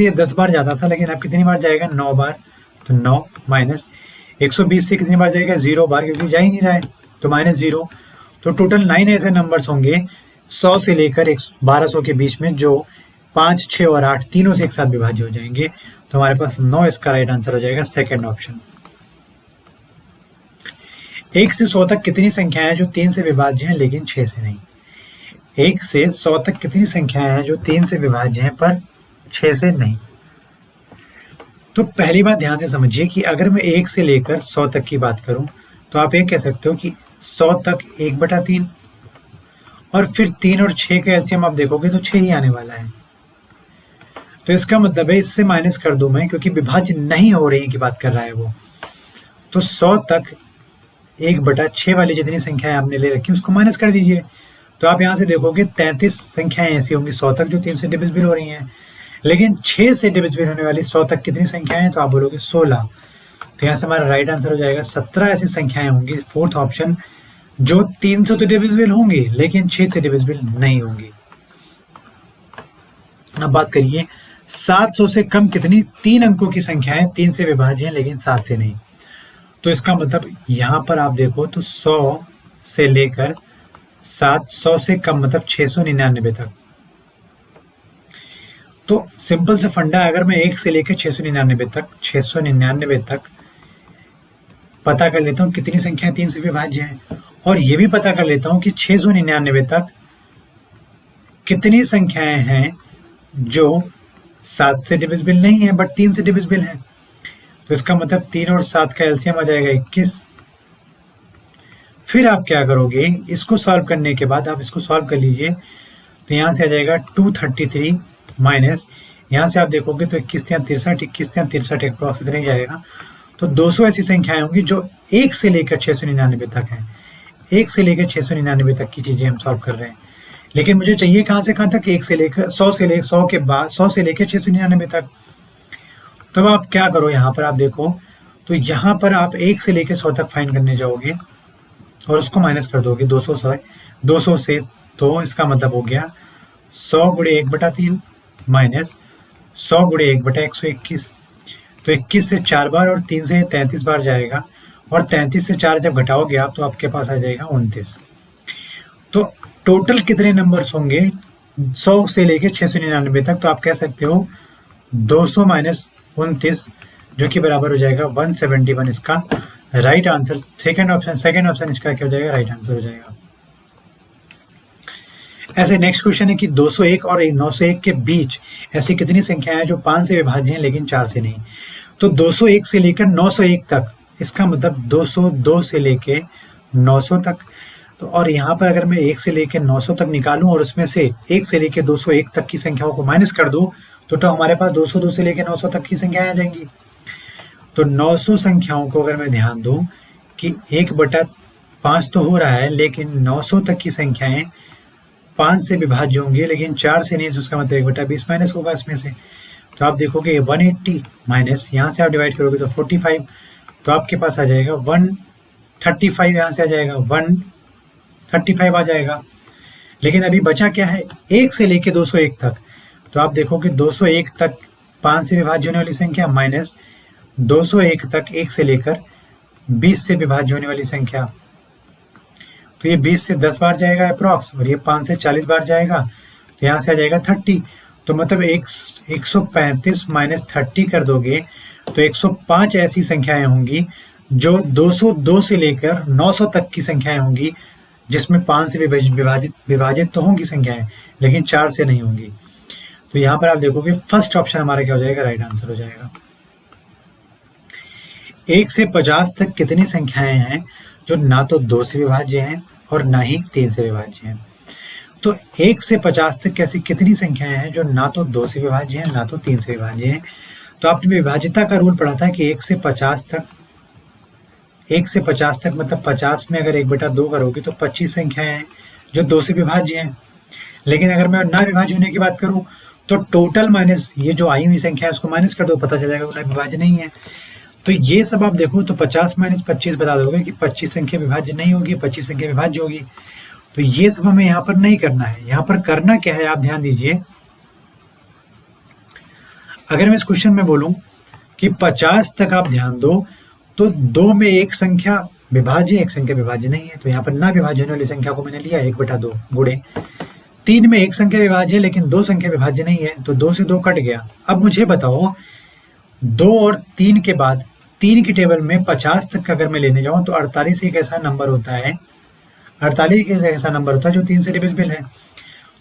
ये 10 बार जाता था, लेकिन अब कितनी बार जाएगा, 9 बार। तो 9 माइनस 120 से कितनी बार जाएगा, 0 बार, क्योंकि जा ही नहीं रहा है, तो -0। तो टोटल 9 ऐसे नंबर्स होंगे 100 से लेकर 1200 के बीच में, जो 5, 6 और 8 तीनों से एक साथ विभाज्य हो जाएंगे। तो हमारे पास 9 इसका राइट आंसर हो जाएगा, सेकेंड ऑप्शन। 1 से 100 तक कितनी संख्याएं हैं जो 3 से विभाज्य हैं लेकिन 6 से नहीं। 1 से 100 तक कितनी संख्याएं हैं जो 3 से विभाज्य हैं पर 6 से नहीं। तो पहली बात ध्यान से समझिए कि अगर मैं 1 से लेकर 100 तक की बात करूं, तो आप ये कह सकते हो कि 100 तक 1/3, और फिर 3 और 6 का एलसीएम आप देखोगे तो 6 ही आने वाला है। तो इसका मतलब है इससे माइनस कर दूं मैं, क्योंकि विभाज्य नहीं हो रही की बात कर रहा है वो। तो 100 तक 1/6 वाली जितनी संख्याएं आपने ले रखी उसको माइनस कर दीजिए। तो आप यहाँ से देखोगे 33 संख्याएं ऐसी होंगी 100 तक जो 3 से डिविजिबल हो रही हैं, लेकिन 6 से डिविजिबल होने वाली 100 तक कितनी संख्याएं हैं, तो आप बोलोगे 16। तो यहाँ से हमारा राइट आंसर हो जाएगा 17 ऐसी संख्याएं होंगी, फोर्थ ऑप्शन, जो 3 से तो डिविजिबल होंगी लेकिन 6 से डिविजिबल नहीं होंगी। अब बात करिए 700 से कम कितनी 3 अंकों की संख्याएं 3 से विभाज्य हैं लेकिन 7 से नहीं। तो इसका मतलब यहाँ पर आप देखो तो 100 से लेकर 700 से कम मतलब 699 तक। तो सिंपल से फंडा है, अगर मैं 1 से लेकर 699 तक पता कर लेता हूँ कितनी संख्याएं 3 से विभाज्य हैं, और ये भी पता कर लेता हूँ कि 699 तक कितनी संख्याएं हैं जो 7 से डिविजिबल नहीं है बट 3 से डिविजिबल हैं। तो इसका मतलब 3 और 7 का एलसीएम आ जाएगा 21। फिर आप क्या करोगे, इसको सॉल्व करने के बाद आप इसको सॉल्व कर लीजिए। तो यहाँ से आ जाएगा 233 माइनस, यहाँ से आप देखोगे तो 21×63 अप्रॉक्स इतना ही जाएगा। तो 200 ऐसी संख्याएं होंगी जो 1 से लेकर 699 तक हैं। 1 से लेकर 699 तक की चीज़ें हम सॉल्व कर रहे हैं, लेकिन मुझे चाहिए कहाँ से कहाँ तक, 1 से लेकर 100 के बाद 100 से लेकर 699 तक। तो अब आप क्या करो, यहाँ पर आप देखो तो यहाँ पर आप 1 से लेकर 100 तक फाइंड करने जाओगे और उसको माइनस कर दोगे 200 से। तो इसका मतलब हो गया 100 × 1/3 माइनस 100 × 1/121। तो 21 से 4 बार और 3 से 33 बार जाएगा, और 33 से 4 जब घटाओगे आप तो आपके पास आ जाएगा 29। तो टोटल कितने नंबर्स होंगे 100 से लेके 699 तक, तो आप कह सकते हो 200 माइनस 29 जो कि बराबर हो जाएगा 171। इसका राइट आंसर सेकंड ऑप्शन इसका क्या हो जाएगा, राइट आंसर हो जाएगा। ऐसे नेक्स्ट क्वेश्चन है कि 201 और 901 के बीच ऐसी कितनी संख्याएं हैं जो 5 से विभाज्य हैं लेकिन 4 से नहीं। तो 201 से लेकर 901 तक, इसका मतलब 202 से लेकर 900 तक। तो और यहाँ पर अगर मैं 1 से लेकर 900 तक निकालूं और उसमें से 1 से लेकर 201 तक की संख्याओं को माइनस कर दूं, तो हमारे पास 202 से लेकर 900 तक की संख्याएं आ जाएंगी। तो 900 संख्याओं को अगर मैं ध्यान दूं कि 1/5 तो हो रहा है, लेकिन 900 तक की संख्याएं 5 से विभाज्य होंगी लेकिन 4 से नहीं, तो उसका मतलब 1/20 माइनस होगा इसमें से। तो आप देखोगे 180 माइनस, यहाँ से आप डिवाइड करोगे तो 45, तो आपके पास आ जाएगा 135, यहाँ से आ जाएगा 135 आ जाएगा। लेकिन अभी बचा क्या है, 1 से लेके 201 तक। तो आप देखोगे 201 तक 5 से विभाज्य होने वाली संख्या माइनस 201 तक 1 से लेकर 20 से विभाज्य होने वाली संख्या। तो ये 20 से 10 बार जाएगा अप्रॉक्स, और ये 5 से 40 बार जाएगा, तो यहाँ से आ जाएगा 30। तो मतलब 135 माइनस 30 कर दोगे तो 105 ऐसी संख्याएं होंगी जो 202 से लेकर 900 तक की संख्याएं होंगी, जिसमें 5 से विभाजित तो होंगी संख्याएं लेकिन 4 से नहीं होंगी। तो यहाँ पर आप देखोगे फर्स्ट ऑप्शन हमारा क्या हो जाएगा, राइट आंसर हो जाएगा। 1 से 50 तक कितनी संख्याएं हैं जो ना तो 2 से विभाज्य हैं और ना ही 3 से विभाज्य हैं। तो 1 से 50 तक कैसी कितनी संख्याएं हैं जो ना तो 2 से विभाज्य हैं ना तो 3 से विभाज्य हैं। तो आपने विभाज्यता का रूल पढ़ा था कि 1 से 50 तक 1 से 50 तक, मतलब 50 में अगर 1/2 करोगे तो 25 संख्याएं हैं जो 2 से विभाज्य हैं। लेकिन अगर मैं ना विभाज्य होने की बात करूं तो टोटल माइनस ये जो आई हुई संख्या है उसको माइनस कर दो, पता चलेगा वो विभाज्य नहीं है। तो ये सब आप देखो तो 50 - 25 बता दोगे कि 25 संख्या विभाज्य नहीं होगी, 25 संख्या विभाज्य होगी। तो ये सब हमें यहाँ पर नहीं करना है। यहाँ पर करना क्या है, आप ध्यान दीजिए। अगर मैं इस क्वेश्चन में बोलूं कि 50 तक आप ध्यान दो तो 2 में एक संख्या विभाज्य, एक संख्या विभाज्य नहीं है, तो यहाँ पर ना विभाज्य होने वाली संख्या को मैंने लिया 1/2 गुणे। 3 में एक संख्या विभाज्य है लेकिन 2 संख्या विभाज्य नहीं है, तो 2 से 2 कट गया। अब मुझे बताओ 2 और 3 के बाद 3 की टेबल में 50 तक अगर मैं लेने जाऊं तो 48 एक ऐसा नंबर होता है, 48 एक ऐसा नंबर होता है जो 3 से डिविजिबल है।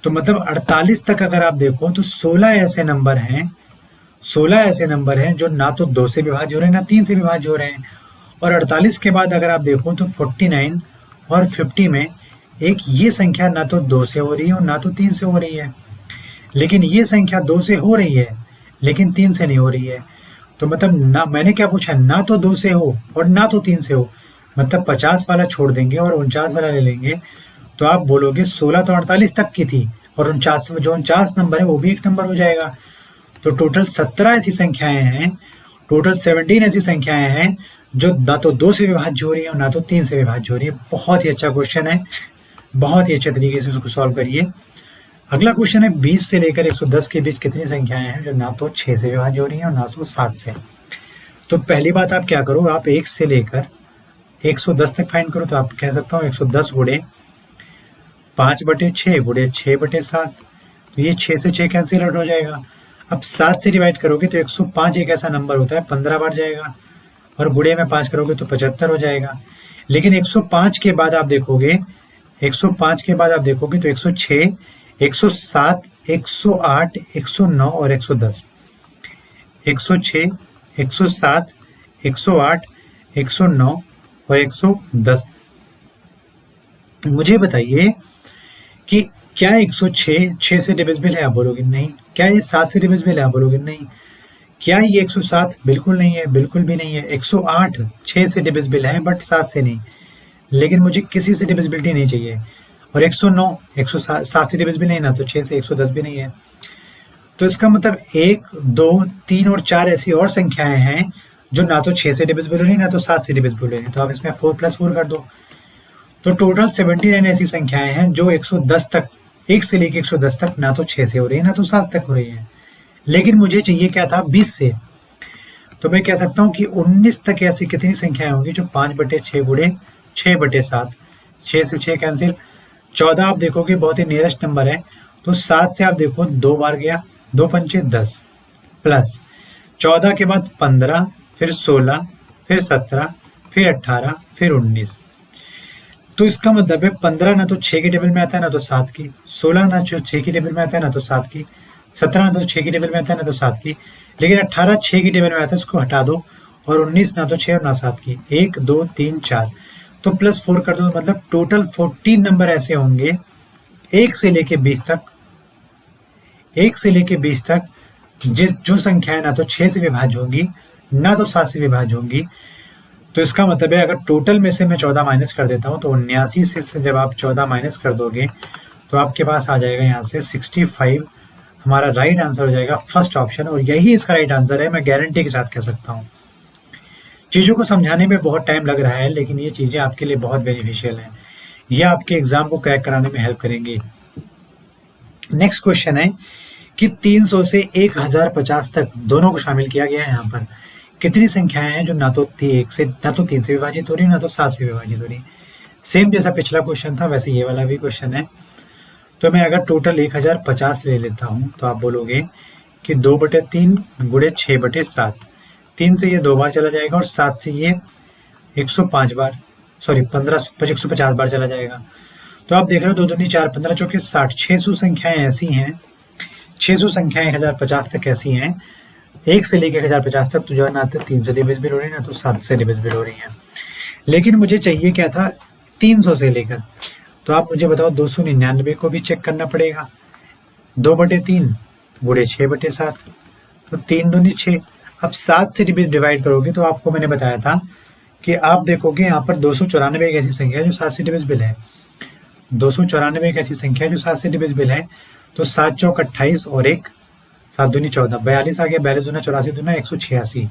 तो मतलब 48 तक अगर आप देखो तो 16 ऐसे नंबर हैं, 16 ऐसे नंबर हैं जो ना तो 2 से विभाज्य हो रहे हैं ना 3 से विभाज्य हो रहे हैं। और 48 के बाद अगर आप देखो तो 49 और 50 में एक ये संख्या ना तो 2 से हो रही है और ना तो 3 से हो रही है, लेकिन ये संख्या 2 से हो रही है लेकिन 3 से नहीं हो रही है। तो मतलब ना, मैंने क्या पूछा, ना तो 2 से हो और ना तो 3 से हो, मतलब 50 वाला छोड़ देंगे और 49 वाला ले लेंगे तो आप बोलोगे 16 तो 48 तक की थी और 49 नंबर है वो भी एक नंबर हो जाएगा। तो टोटल 17 ऐसी संख्याएं हैं, टोटल 17 ऐसी संख्याएं हैं जो ना तो 2 से विभाज्य हो रही है और ना तो 3 से विभाज्य हो रही है। बहुत ही अच्छा क्वेश्चन है, बहुत ही अच्छे तरीके से उसको सॉल्व करिए। अगला क्वेश्चन है 20 से लेकर 110 के बीच कितनी संख्याएं हैं जो ना तो 6 से विभाज्य हो रही हैं और ना तो 7 से। तो पहली बात आप क्या करो, आप 1 से लेकर 110 तक फाइंड करो। तो आप कह सकता हूँ 110 गुणे 5/6 गुणे 6/7, तो ये 6 से 6 कैंसिल आउट हो जाएगा। अब 7 से डिवाइड करोगे तो 105 एक ऐसा नंबर होता है, 15 बार जाएगा, और गुणे में 5 करोगे तो 75 हो जाएगा। लेकिन 105 के बाद आप देखोगे, 105 के बाद आप देखोगे तो 106, 107, 108, 109 और 110। 106, 107, 108, 109 और 110। मुझे बताइए कि क्या 106 6 से डिविजिबल है, आप बोलोगे नहीं। क्या ये 7 से डिविजिबल है, आप बोलोगे नहीं। क्या ये 107, बिल्कुल नहीं है, बिल्कुल भी नहीं है। 108 6 से डिविजिबल है बट 7 से नहीं, लेकिन मुझे किसी से डिविजिबिलिटी नहीं चाहिए। और 109 107 से डिविजिबल नहीं, ना तो 6 से 110 भी नहीं है। तो इसका मतलब 1, 2, 3 और 4 ऐसी और संख्याएं हैं जो ना तो 6 से डिविजिबल हो रही ना तो 7 से डिविजिबल हो रही। तो आप इसमें 4 + 4 कर दो। तो टोटल 79 ऐसी संख्याएं हैं जो 110 तक, 1 से लेकर 110 तक ना तो 6 से हो रही है ना तो 7 तक हो रही है। लेकिन मुझे चाहिए क्या था, 20 से। तो मैं कह सकता हूँ कि 19 तक ऐसी कितनी संख्याएं होंगी जो 5/6 गुणे 6/7, 6 से 6 कैंसिल, 14 आप देखोगे बहुत ही नियरेस्ट नंबर है। तो 7 से आप देखो 2 बार गया, 2 पंचे 10, प्लस 14 के बाद 15, फिर 16, फिर 17, फिर 18, फिर 19। तो इसका मतलब है 15 ना तो 6 की टेबल में आता है ना तो 7 की, 16 ना 6 की टेबल में आता है ना तो 7 की, 17 ना तो 6 की टेबल में आता है ना तो 7 की, लेकिन 18 6 की टेबल में आता है, उसको हटा दो। और 19 ना तो 6 और ना 7 की, 1, 2, 3, 4, तो +4 कर दो। मतलब टोटल 14 नंबर ऐसे होंगे 1 से लेके 20 तक, 1 से लेके 20 तक जो संख्याएं ना तो 6 से विभाज्य होंगी ना तो 7 से विभाज्य होंगी। तो इसका मतलब है अगर टोटल में से मैं 14 माइनस कर देता हूँ तो 79 से जब आप 14 माइनस कर दोगे तो आपके पास आ जाएगा यहाँ से 65। हमारा राइट आंसर हो जाएगा फर्स्ट ऑप्शन, और यही इसका राइट आंसर है, मैं गारंटी के साथ कह सकता हूँ। चीज़ों को समझाने में बहुत टाइम लग रहा है लेकिन ये चीज़ें आपके लिए बहुत बेनिफिशियल हैं, ये आपके एग्जाम को क्रैक कराने में हेल्प करेंगी। नेक्स्ट क्वेश्चन है कि 300 से 1050 तक दोनों को शामिल किया गया है। यहाँ पर कितनी संख्याएं हैं जो ना तो 3 से विभाजित हो रही ना तो 7 से विभाजित हो रही। सेम जैसा पिछला क्वेश्चन था वैसे ये वाला भी क्वेश्चन है। तो मैं अगर टोटल 1050 ले लेता हूँ तो आप बोलोगे कि 2/3 गुणे 6/7, 3 से ये 2 बार चला जाएगा और 7 से ये 105 बार, सॉरी 150 बार चला जाएगा। तो आप देख रहे हो 2 दूनी 4, 15 चौके 60, 600 संख्याएं ऐसी हैं, 600 संख्याएं 1050 तक ऐसी हैं, 1 से लेकर 1050 तक तो जो है ना तो 3 से डिविजिबल हो रही है ना तो 7 से डिविजिबल हो रही है। लेकिन मुझे चाहिए क्या था, 300 से लेकर। तो आप मुझे बताओ 299 को भी चेक करना पड़ेगा। 2/3 गुणे 6/7, तो 3 दूनी 6। अब 7 से डिवाइड करोगे तो आपको मैंने बताया था कि आप देखोगे यहाँ पर 294 एक ऐसी संख्या है जो 7 से डिविजिबल है। 294 एक ऐसी संख्या है जो 7 से डिविजिबल है। तो 7 चौक 28 और 1 7 दूनी 14, 42 आ गया, 42 दूना 84 दूना 186,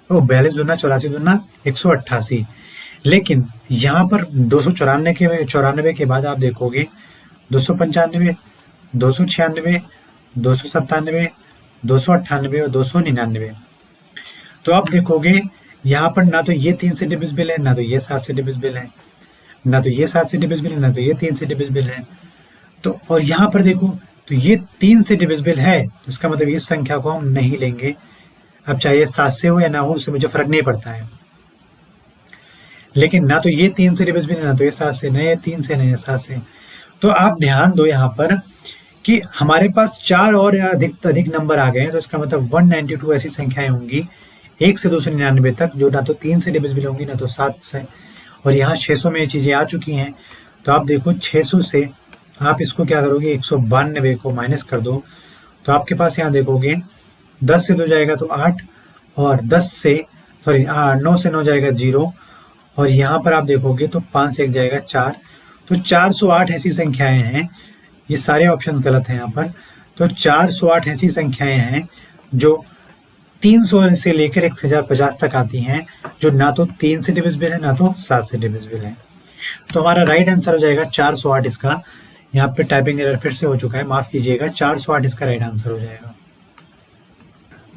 42 दूना 84 दूना 188। लेकिन यहाँ पर 294 के बाद आप देखोगे 295, 296, 297, 298 और 299। तो आप देखोगे यहाँ पर ना तो ये 3 से डिविजिबल है, ना तो ये 7 से डिविजिबल है, ना तो ये 7 से डिविजिबल है, ना तो ये 3 से डिविजिबल है। तो और यहाँ पर देखो तो ये 3 से डिविजिबल है, तो इसका मतलब इस संख्या को हम नहीं लेंगे। अब चाहे 7 से हो या ना हो उससे मुझे फर्क नहीं पड़ता है। लेकिन ना तो ये 3 से डिविजिबल है, ना तो ये 7 से, ना ये 3 से, ना ये 7 से। तो आप ध्यान दो यहाँ पर कि हमारे पास 4 और अधिक नंबर आ गए हैं, तो इसका मतलब 192 ऐसी संख्याएं होंगी 1 से 299 तक जो ना तो 3 से डिविजिबल होंगी ना तो 7 से। और यहाँ 600 में ये चीज़ें आ चुकी हैं। तो आप देखो 600 से आप इसको क्या करोगे, 192 को माइनस कर दो, तो आपके पास यहाँ देखोगे 10 से 2 जाएगा तो 8, और 9 से 9 जाएगा 0, और यहाँ पर आप देखोगे तो 5 से 1 जाएगा 4। तो 408 ऐसी संख्याएं हैं, ये सारे ऑप्शन गलत हैं यहाँ पर। तो 408 ऐसी संख्याएं हैं जो 300 से लेकर 1050 तक आती हैं, जो ना तो 3 से डिविजिबल है ना तो 7 से डिविजिबल है। तो हमारा राइट आंसर हो जाएगा 408। इसका यहाँ पे टाइपिंग एरर फिर से हो चुका है, माफ कीजिएगा, 408 इसका राइट आंसर हो जाएगा।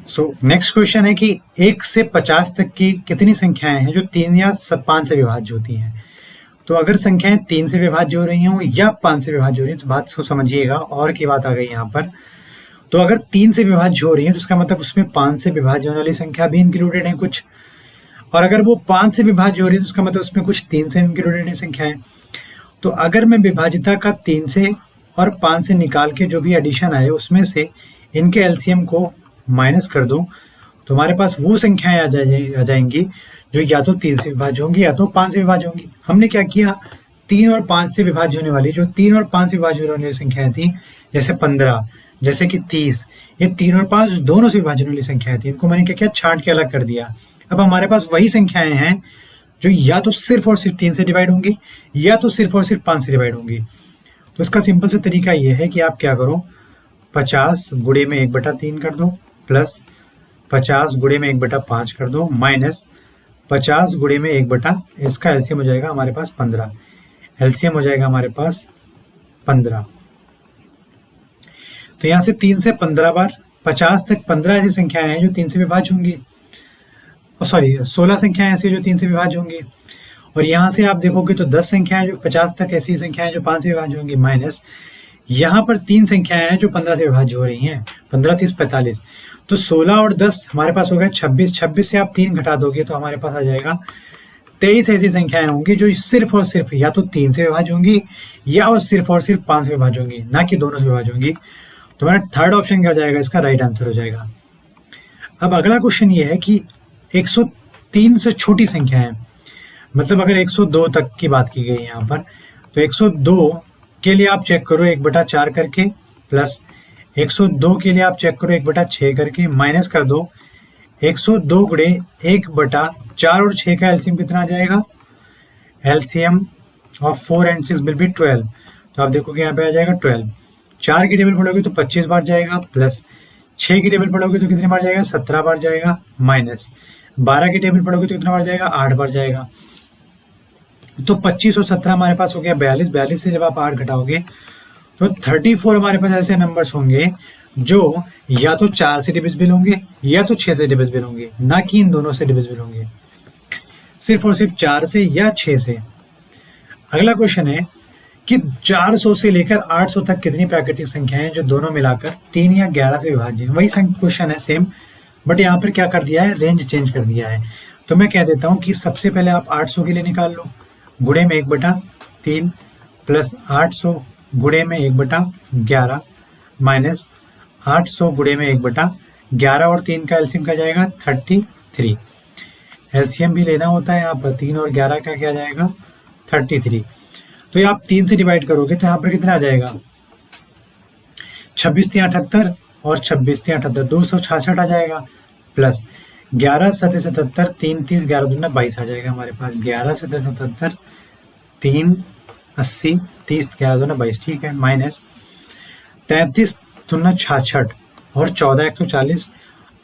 सो नेक्स्ट क्वेश्चन है कि 1 से 50 तक की कितनी संख्याएं हैं जो 3 या 5 से विभाज्य होती हैं। तो अगर संख्याएं 3 से विभाज्य हो रही हों या 5 से विभाज्य हो रही हैं तो बात को समझिएगा, और की बात आ गई यहाँ पर। तो अगर 3 से विभाज्य हो रही है तो इसका मतलब उसमें 5 से विभाज्य होने वाली संख्या भी इंक्लूडेड है कुछ, और अगर वो 5 से विभाज्य हो रही है तो उसका मतलब उसमें कुछ 3 से इंक्लूडेड है संख्याएं। तो अगर मैं विभाज्यता का 3 से और 5 से निकाल के जो भी एडिशन आए उसमें से इनके एलसीएम को माइनस कर दूं तो हमारे पास वो संख्याएं आ जाएंगी जो या तो 3 से विभाज्य होंगी या तो 5 से विभाज्य होंगी। हमने क्या किया, 3 और 5 से विभाज्य होने वाली, जो 3 और 5 से विभाज्य होने वाली संख्याएं थी, जैसे 15, जैसे कि 30, ये 3 और 5 दोनों से विभाजन वाली संख्याएं थी, इनको मैंने क्या किया, छांट के अलग कर दिया। अब हमारे पास वही संख्याएं हैं जो या तो सिर्फ और सिर्फ 3 से डिवाइड होंगी या तो सिर्फ और सिर्फ 5 से डिवाइड होंगी। तो इसका सिंपल सा तरीका ये है कि आप क्या करो, 50 गुणे में 1/3 कर दो, प्लस 50 गुणे में 1/5 कर दो, माइनस 50 गुणे में 1/, इसका एलसीएम हो जाएगा हमारे पास 15। एलसीएम हो जाएगा हमारे पास 15। तो यहाँ से 3 से 15 बार 50 तक 15 ऐसी संख्याएं हैं जो 3 से विभाज्य होंगी, सॉरी 16 संख्याएं ऐसी जो 3 से विभाज्य होंगी। और यहाँ से आप देखोगे तो 10 संख्याएं जो 50 तक ऐसी संख्याएं जो 5 से विभाज्य होंगी, माइनस यहाँ पर 3 संख्याएं हैं जो 15 से विभाज्य हो रही हैं, 15, 30, 45। तो 16 और 10 हमारे पास हो गया 26। 26 से आप 3 घटा दोगे तो हमारे पास आ जाएगा 23 ऐसी संख्याएं होंगी जो सिर्फ और सिर्फ या तो 3 से विभाज्य होंगी या और सिर्फ 5 से विभाज्य होंगी, ना कि दोनों से विभाज्य होंगी। तो हमारा थर्ड ऑप्शन क्या हो जाएगा, इसका राइट आंसर हो जाएगा। अब अगला क्वेश्चन ये है कि 103 से छोटी संख्या है, मतलब अगर 102 तक की बात की गई है यहाँ पर, तो 102 के लिए आप चेक करो 1/4 करके, प्लस 102 के लिए आप चेक करो 1/6 करके, माइनस कर दो 102 गुणे 1/4 और 6 का एलसीएम कितना आ जाएगा, LCM of 4 and 6 will be 12। तो आप देखोगे यहाँ पे आ जाएगा 12। 4 की टेबल पढ़ोगे तो 25 बार जाएगा, प्लस 6 की टेबल पढ़ोगे तो कितनी बार जाएगा, 17 बार जाएगा, माइनस 12 की टेबल पढ़ोगे तो कितना बार जाएगा, 8 बार जाएगा। तो 25 और 17 हमारे पास हो गया 42। 42 से जब आप 8 घटाओगे तो 34 हमारे पास ऐसे नंबर्स होंगे जो या तो 4 से डिविजिबल होंगे या तो 6 से डिविजिबल होंगे, ना कि इन दोनों से डिविजिबल होंगे, सिर्फ और सिर्फ 4 से या 6 से। अगला क्वेश्चन है कि 400 से लेकर 800 तक कितनी प्राकृतिक संख्याएं हैं जो दोनों मिलाकर 3 या 11 से विभाज्य हैं। वही क्वेश्चन है सेम, बट यहाँ पर क्या कर दिया है, रेंज चेंज कर दिया है। तो मैं कह देता हूँ कि सबसे पहले आप 800 के लिए निकाल लो, गुणे में 1/3 प्लस 800 गुणे में 1/11 माइनस 800 गुणे में 1/11 और 3 का एलसीएम क्या जाएगा, 33। एलसीएम भी लेना होता है यहाँ पर, 3 और 11 का क्या जाएगा, 33। तो ये आप 3 से डिवाइड करोगे तो यहाँ पर कितना आ जाएगा, 26 × 3 = 78 और 26 × 3 = 78, 266 आ जाएगा, प्लस 11 सतह 77, 3 30, 11 दूना 22 आ जाएगा हमारे पास। 11 सतह 77, 3 80, 30, 11 दूना 22, ठीक है। माइनस 33 दूना 66 और 14 140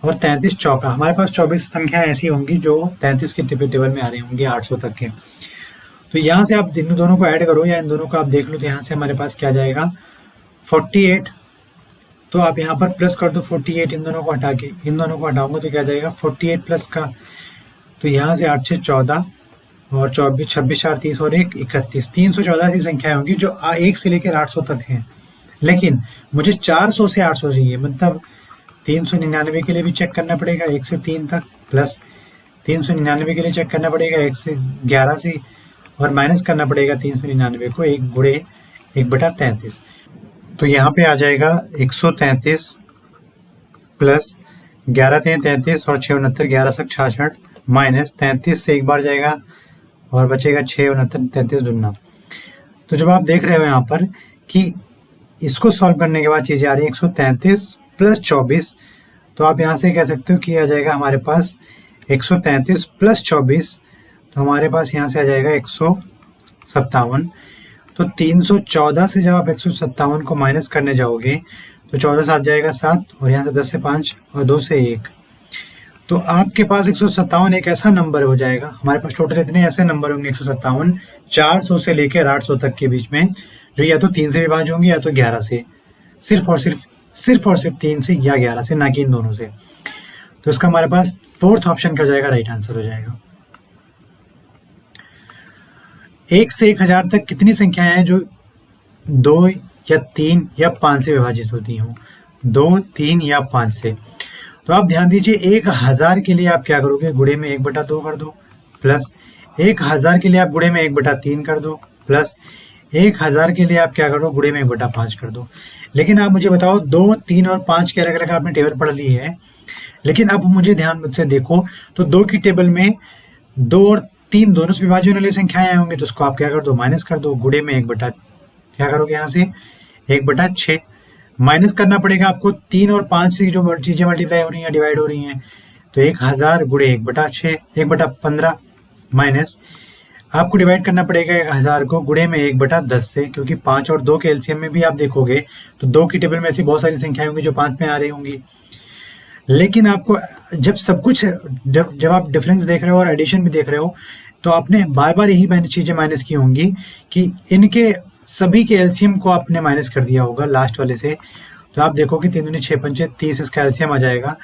और 33 चौका। हमारे पास 24 संख्याएं ऐसी होंगी जो 33 के टेबल में आ रही होंगी 800 तक के। तो यहाँ से आप इन दोनों को ऐड करो या इन दोनों को आप देख लो, तो यहाँ से हमारे पास क्या जाएगा 48। तो आप यहाँ पर प्लस कर दो 48, इन दोनों को हटा के, इन दोनों को हटाऊंगा तो क्या जाएगा 48 प्लस का, तो यहाँ से 8 से 14 और 24 26 4 30 और 1 31, 314 ऐसी संख्याएं होंगी जो 1 से लेकर 800 तक हैं। लेकिन मुझे 400 से 800 चाहिए, मतलब 399 के लिए भी चेक करना पड़ेगा 1 से 3 तक, प्लस 399 के लिए चेक करना पड़ेगा 1 से 11 से, और माइनस करना पड़ेगा 399 को 1 गुणे 1/33। तो यहाँ पे आ जाएगा 133 प्लस 11 3 33 और 6 69 11 7 66 माइनस 33 से एक बार जाएगा और बचेगा 6 69 33 दूना। तो जब आप देख रहे हो यहाँ पर कि इसको सॉल्व करने के बाद चीज़ें आ रही है 133 प्लस 24, तो आप यहाँ से कह सकते हो कि आ जाएगा हमारे पास 133 प्लस 24, तो हमारे पास यहाँ से आ जाएगा 157। तो 314 से जब आप 157 को माइनस करने जाओगे तो 14 से आ जाएगा 7 और यहाँ से 10 से 5 और 2 से 1, तो आपके पास 157 एक ऐसा नंबर हो जाएगा। हमारे पास टोटल इतने ऐसे नंबर होंगे 157 400 से लेकर 800 तक के बीच में, जो या तो 3 से विभाज्य होंगे या तो 11 से, सिर्फ और सिर्फ 3 से या 11 से, ना कि इन दोनों से। तो इसका हमारे पास फोर्थ ऑप्शन का जाएगा राइट आंसर हो जाएगा। 1 से 1000 तक कितनी संख्याएं हैं जो 2 या 3 या 5 से विभाजित होती हों? 2 3 या 5 से। तो आप ध्यान दीजिए 1000 के लिए आप क्या करोगे, गुणे में 1/2 कर दो, प्लस 1000 के लिए आप गुणे में 1/3 कर दो, प्लस 1000 के लिए आप क्या करो, गुणे में 1/5 कर दो। लेकिन आप मुझे बताओ 2 3 और 5 के अलग अलग आपने टेबल पढ़ ली है, लेकिन अब मुझे ध्यान से देखो तो 2 की टेबल में 2 और 3 दोनों से विभाज्य होने वाली संख्याएं होंगी, तो उसको आप क्या कर दो, माइनस कर दो, गुणे में 1/, क्या करोगे यहाँ से 1/6 माइनस करना पड़ेगा आपको 3 और 5 से जो चीजें मल्टीप्लाई हो रही हैं डिवाइड हो रही हैं, तो 1000 गुणे 1/6 1/15 माइनस आपको डिवाइड करना पड़ेगा 1000 को गुणे में 1/10 से, क्योंकि 5 और 2 के एलसीएम में भी आप देखोगे तो 2 की टेबल में ऐसी बहुत सारी संख्याएं होंगी जो 5 में आ रही होंगी। लेकिन आपको जब सब कुछ जब आप डिफरेंस देख रहे हो और एडिशन भी देख रहे हो, तो आपने बार बार यही चीजें माइनस की होंगी कि इनके सभी के एलसीएम को आपने माइनस कर दिया होगा लास्ट वाले से। तो आप देखोगे 3 दूनी 6 पंचे 30 इसका एलसीएम आ जाएगा।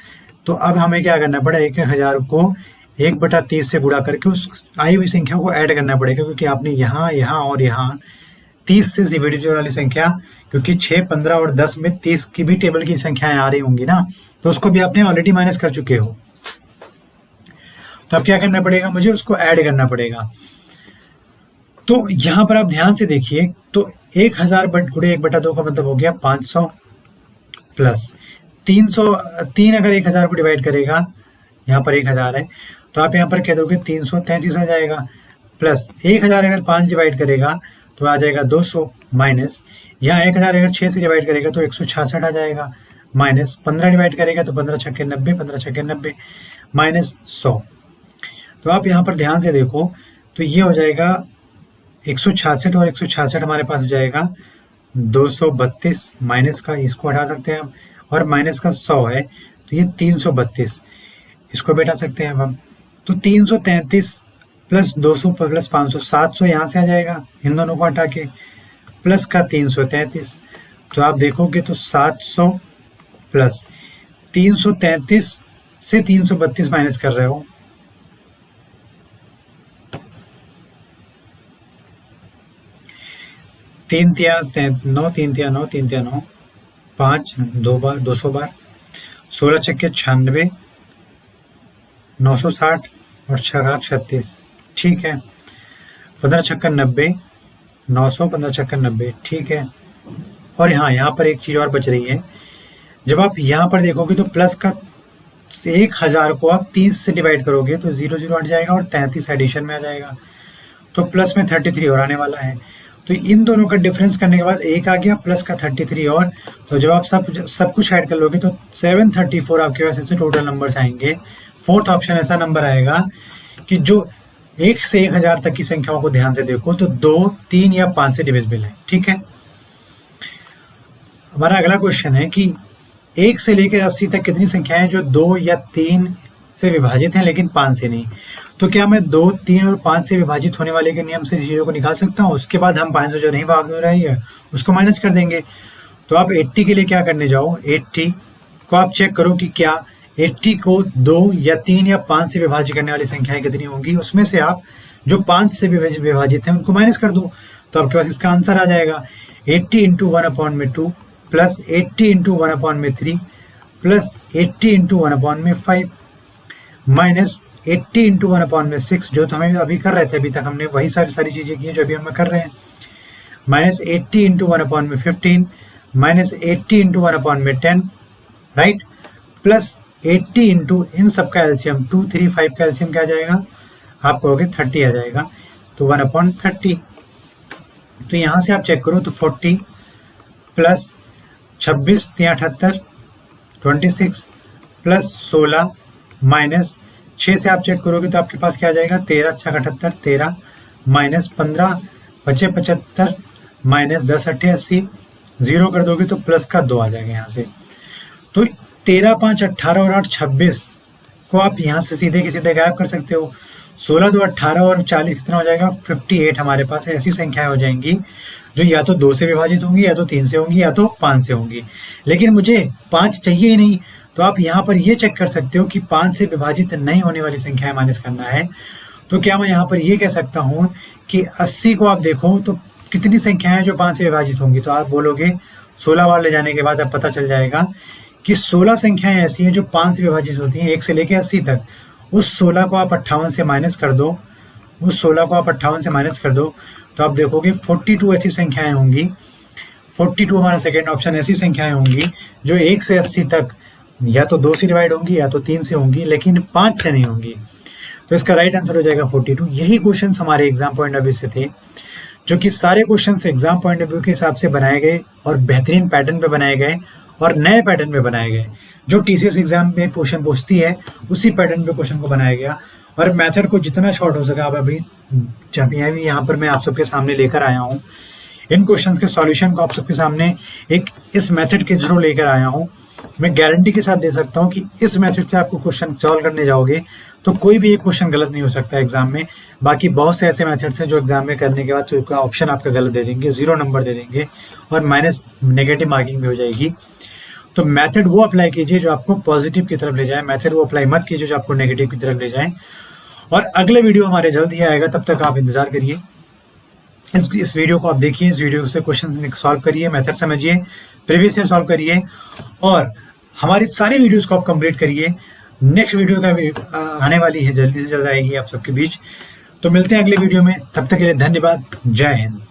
तो अब हमें क्या करना पड़ा, 1000 को 1/30 से गुणा करके उस आई हुई संख्या को ऐड करना पड़ेगा, क्योंकि आपने यहाँ यहाँ और यहाँ 30 से डिवाइड वाली संख्या, क्योंकि 6 15 और 10 में 30 की भी टेबल की संख्याएं आ रही होंगी ना, तो उसको भी आपने ऑलरेडी माइनस कर चुके हो। तो अब क्या करना पड़ेगा, मुझे उसको ऐड करना पड़ेगा। तो यहाँ पर आप ध्यान से देखिए, तो 1000 गुणे 1/2 का मतलब हो गया 500 प्लस 3 अगर 1000 को डिवाइड करेगा, यहाँ पर 1000 है तो आप यहाँ पर कह दोगे 333 आ जाएगा, प्लस 1000 अगर 5 डिवाइड करेगा तो आ जाएगा 200, माइनस यहाँ 1000 अगर 6 से डिवाइड करेगा तो 166 आ जाएगा, माइनस 15 डिवाइड करेगा तो 15 छक्के 90, 15 छक्के 90 माइनस 100। तो आप यहाँ पर ध्यान से देखो तो ये हो जाएगा 166 और 166 हमारे पास हो जाएगा 232, माइनस का इसको हटा सकते हैं हम, और माइनस का 100 है तो ये 332, इसको भी हटा सकते हैं हम। तो 333 प्लस 200 प्लस 500 700 यहाँ से आ जाएगा, इन दोनों को हटा के, प्लस का 333। तो आप देखोगे तो 700 प्लस 333 से 332 माइनस कर रहे हो, 3 तिया 9, 3 तिया 9, 3 तिया 9, 5 2 बार 200 बार, 16 छक्के 96, 960 और 6 36, ठीक है। 15 छक्का 90, 900 15 छक्का 90, ठीक है। और यहाँ पर एक चीज़ और बच रही है, जब आप यहाँ पर देखोगे तो प्लस का 1000 को आप 30 से डिवाइड करोगे तो 0 0 हट जाएगा और 33 एडिशन में आ जाएगा, तो प्लस में 33 और आने वाला है। तो इन दोनों का डिफरेंस करने के बाद 1 आ गया प्लस का 33 और, तो जब आप सब कुछ ऐड कर लोगे तो 734 आपके पास ऐसे टोटल नंबर्स आएंगे फोर्थ ऑप्शन ऐसा नंबर आएगा कि जो 1 से 1000 तक की संख्याओं को ध्यान से देखो तो 2, 3 या 5 से डिविजिबल है। ठीक है, हमारा अगला क्वेश्चन है कि 1 से लेकर 80 तक कितनी संख्याएं जो 2 या 3 से विभाजित हैं लेकिन 5 से नहीं। तो क्या मैं 2, 3 और 5 से विभाजित होने वाले के नियम से चीज़ों को निकाल सकता हूँ? उसके बाद हम 5 से जो नहीं भाग हो रही है उसको माइनस कर देंगे। तो आप 80 के लिए क्या करने जाओ, 80 को आप चेक करो कि क्या 80 को 2 या 3 या 5 से विभाजित करने वाली संख्याएं कितनी होंगी, उसमें से आप जो 5 से विभाजित हैं उनको माइनस कर दो। तो आपके पास इसका आंसर आ जाएगा 80 into 1/2 plus 80 into 1/3 plus 80 into 1/5 minus 80 into 1/6, जो तो हमें अभी कर रहे थे, अभी तक हमने वही सारी चीज़ें की हैं जो अभी हम कर रहे हैं, minus 80 into 1/15 minus 80 into 1/10, right, plus 80 into इन सब का एलसीएम 2, 3, 5 का एलसीएम क्या आ जाएगा, आप कहोगे 30 आ जाएगा, तो 1/30। तो यहाँ से आप चेक करो तो 40 प्लस 26 या 78 26 प्लस 16 माइनस 6 से आप चेक करोगे तो आपके पास क्या आ जाएगा, 13 6 78 13 माइनस 15 5 75 माइनस 10 8 80, 0 कर दोगे तो प्लस का 2 आ जाएगा यहाँ से। तो 13 5 18 और 8 26 को आप यहाँ से सीधे के सीधे गायब कर सकते हो। 16 2 18 और 40 कितना हो जाएगा, 58 हमारे पास ऐसी संख्याएं हो जाएंगी जो या तो 2 से विभाजित होंगी, या तो 3 से होंगी, या तो 5 से होंगी। लेकिन मुझे 5 चाहिए ही नहीं, तो आप यहाँ पर ये चेक कर सकते हो कि 5 से विभाजित नहीं होने वाली संख्याएं माइनस करना है। तो क्या मैं यहाँ पर ये कह सकता हूँ कि 80 को आप देखो तो कितनी संख्याएं जो 5 से विभाजित होंगी, तो आप बोलोगे 16 बार ले जाने के बाद अब पता चल जाएगा कि 16 संख्याएं ऐसी हैं जो 5 से विभाजित होती हैं 1 से लेकर 80 तक। उस 16 को आप 58 से माइनस कर दो, उस 16 को आप 58 से माइनस कर दो, तो आप देखोगे 42 ऐसी संख्याएं होंगी, 42 हमारा सेकेंड ऑप्शन, ऐसी संख्याएं होंगी जो 1 से 80 तक या तो 2 से डिवाइड होंगी या तो 3 से होंगी, लेकिन 5 से नहीं होंगी। तो इसका राइट आंसर हो जाएगा 42। यही क्वेश्चन हमारे एग्जाम पॉइंट ऑफ व्यू से थे, जो कि सारे question exam point of view के हिसाब से बनाए गए और बेहतरीन पैटर्न पे बनाए गए और नए पैटर्न पे बनाए गए। जो टीसीएस एग्जाम में क्वेश्चन पूछती है उसी पैटर्न पे क्वेश्चन को बनाया गया, और मेथड को जितना शॉर्ट हो सका आप अभी यहाँ पर मैं आप सबके सामने लेकर आया हूँ। इन क्वेश्चंस के सॉल्यूशन को आप सबके सामने एक इस मेथड के थ्रू लेकर आया हूँ। मैं गारंटी के साथ दे सकता हूँ कि इस मेथड से आपको क्वेश्चन सॉल्व करने जाओगे तो कोई भी एक क्वेश्चन गलत नहीं हो सकता एग्जाम में। बाकी बहुत से ऐसे मेथड्स हैं जो एग्जाम में करने के बाद तो ऑप्शन आपका गलत दे देंगे, 0 नंबर दे देंगे और माइनस नेगेटिव मार्किंग भी हो जाएगी। तो मेथड वो अप्लाई कीजिए जो आपको पॉजिटिव की तरफ ले जाए, मेथड वो अप्लाई मत कीजिए जो आपको नेगेटिव की तरफ ले जाए। और अगले वीडियो हमारे जल्द ही आएगा, तब तक आप इंतजार करिए। इस वीडियो को आप देखिए, इस वीडियो से क्वेश्चन सॉल्व करिए, मेथड समझिए, प्रीवियस ईयर सॉल्व करिए और हमारी सारी वीडियोस को आप कंप्लीट करिए। नेक्स्ट वीडियो का भी आने वाली है, जल्दी से जल्द आएगी आप सबके बीच। तो मिलते हैं अगले वीडियो में, तब तक के लिए धन्यवाद। जय हिंद।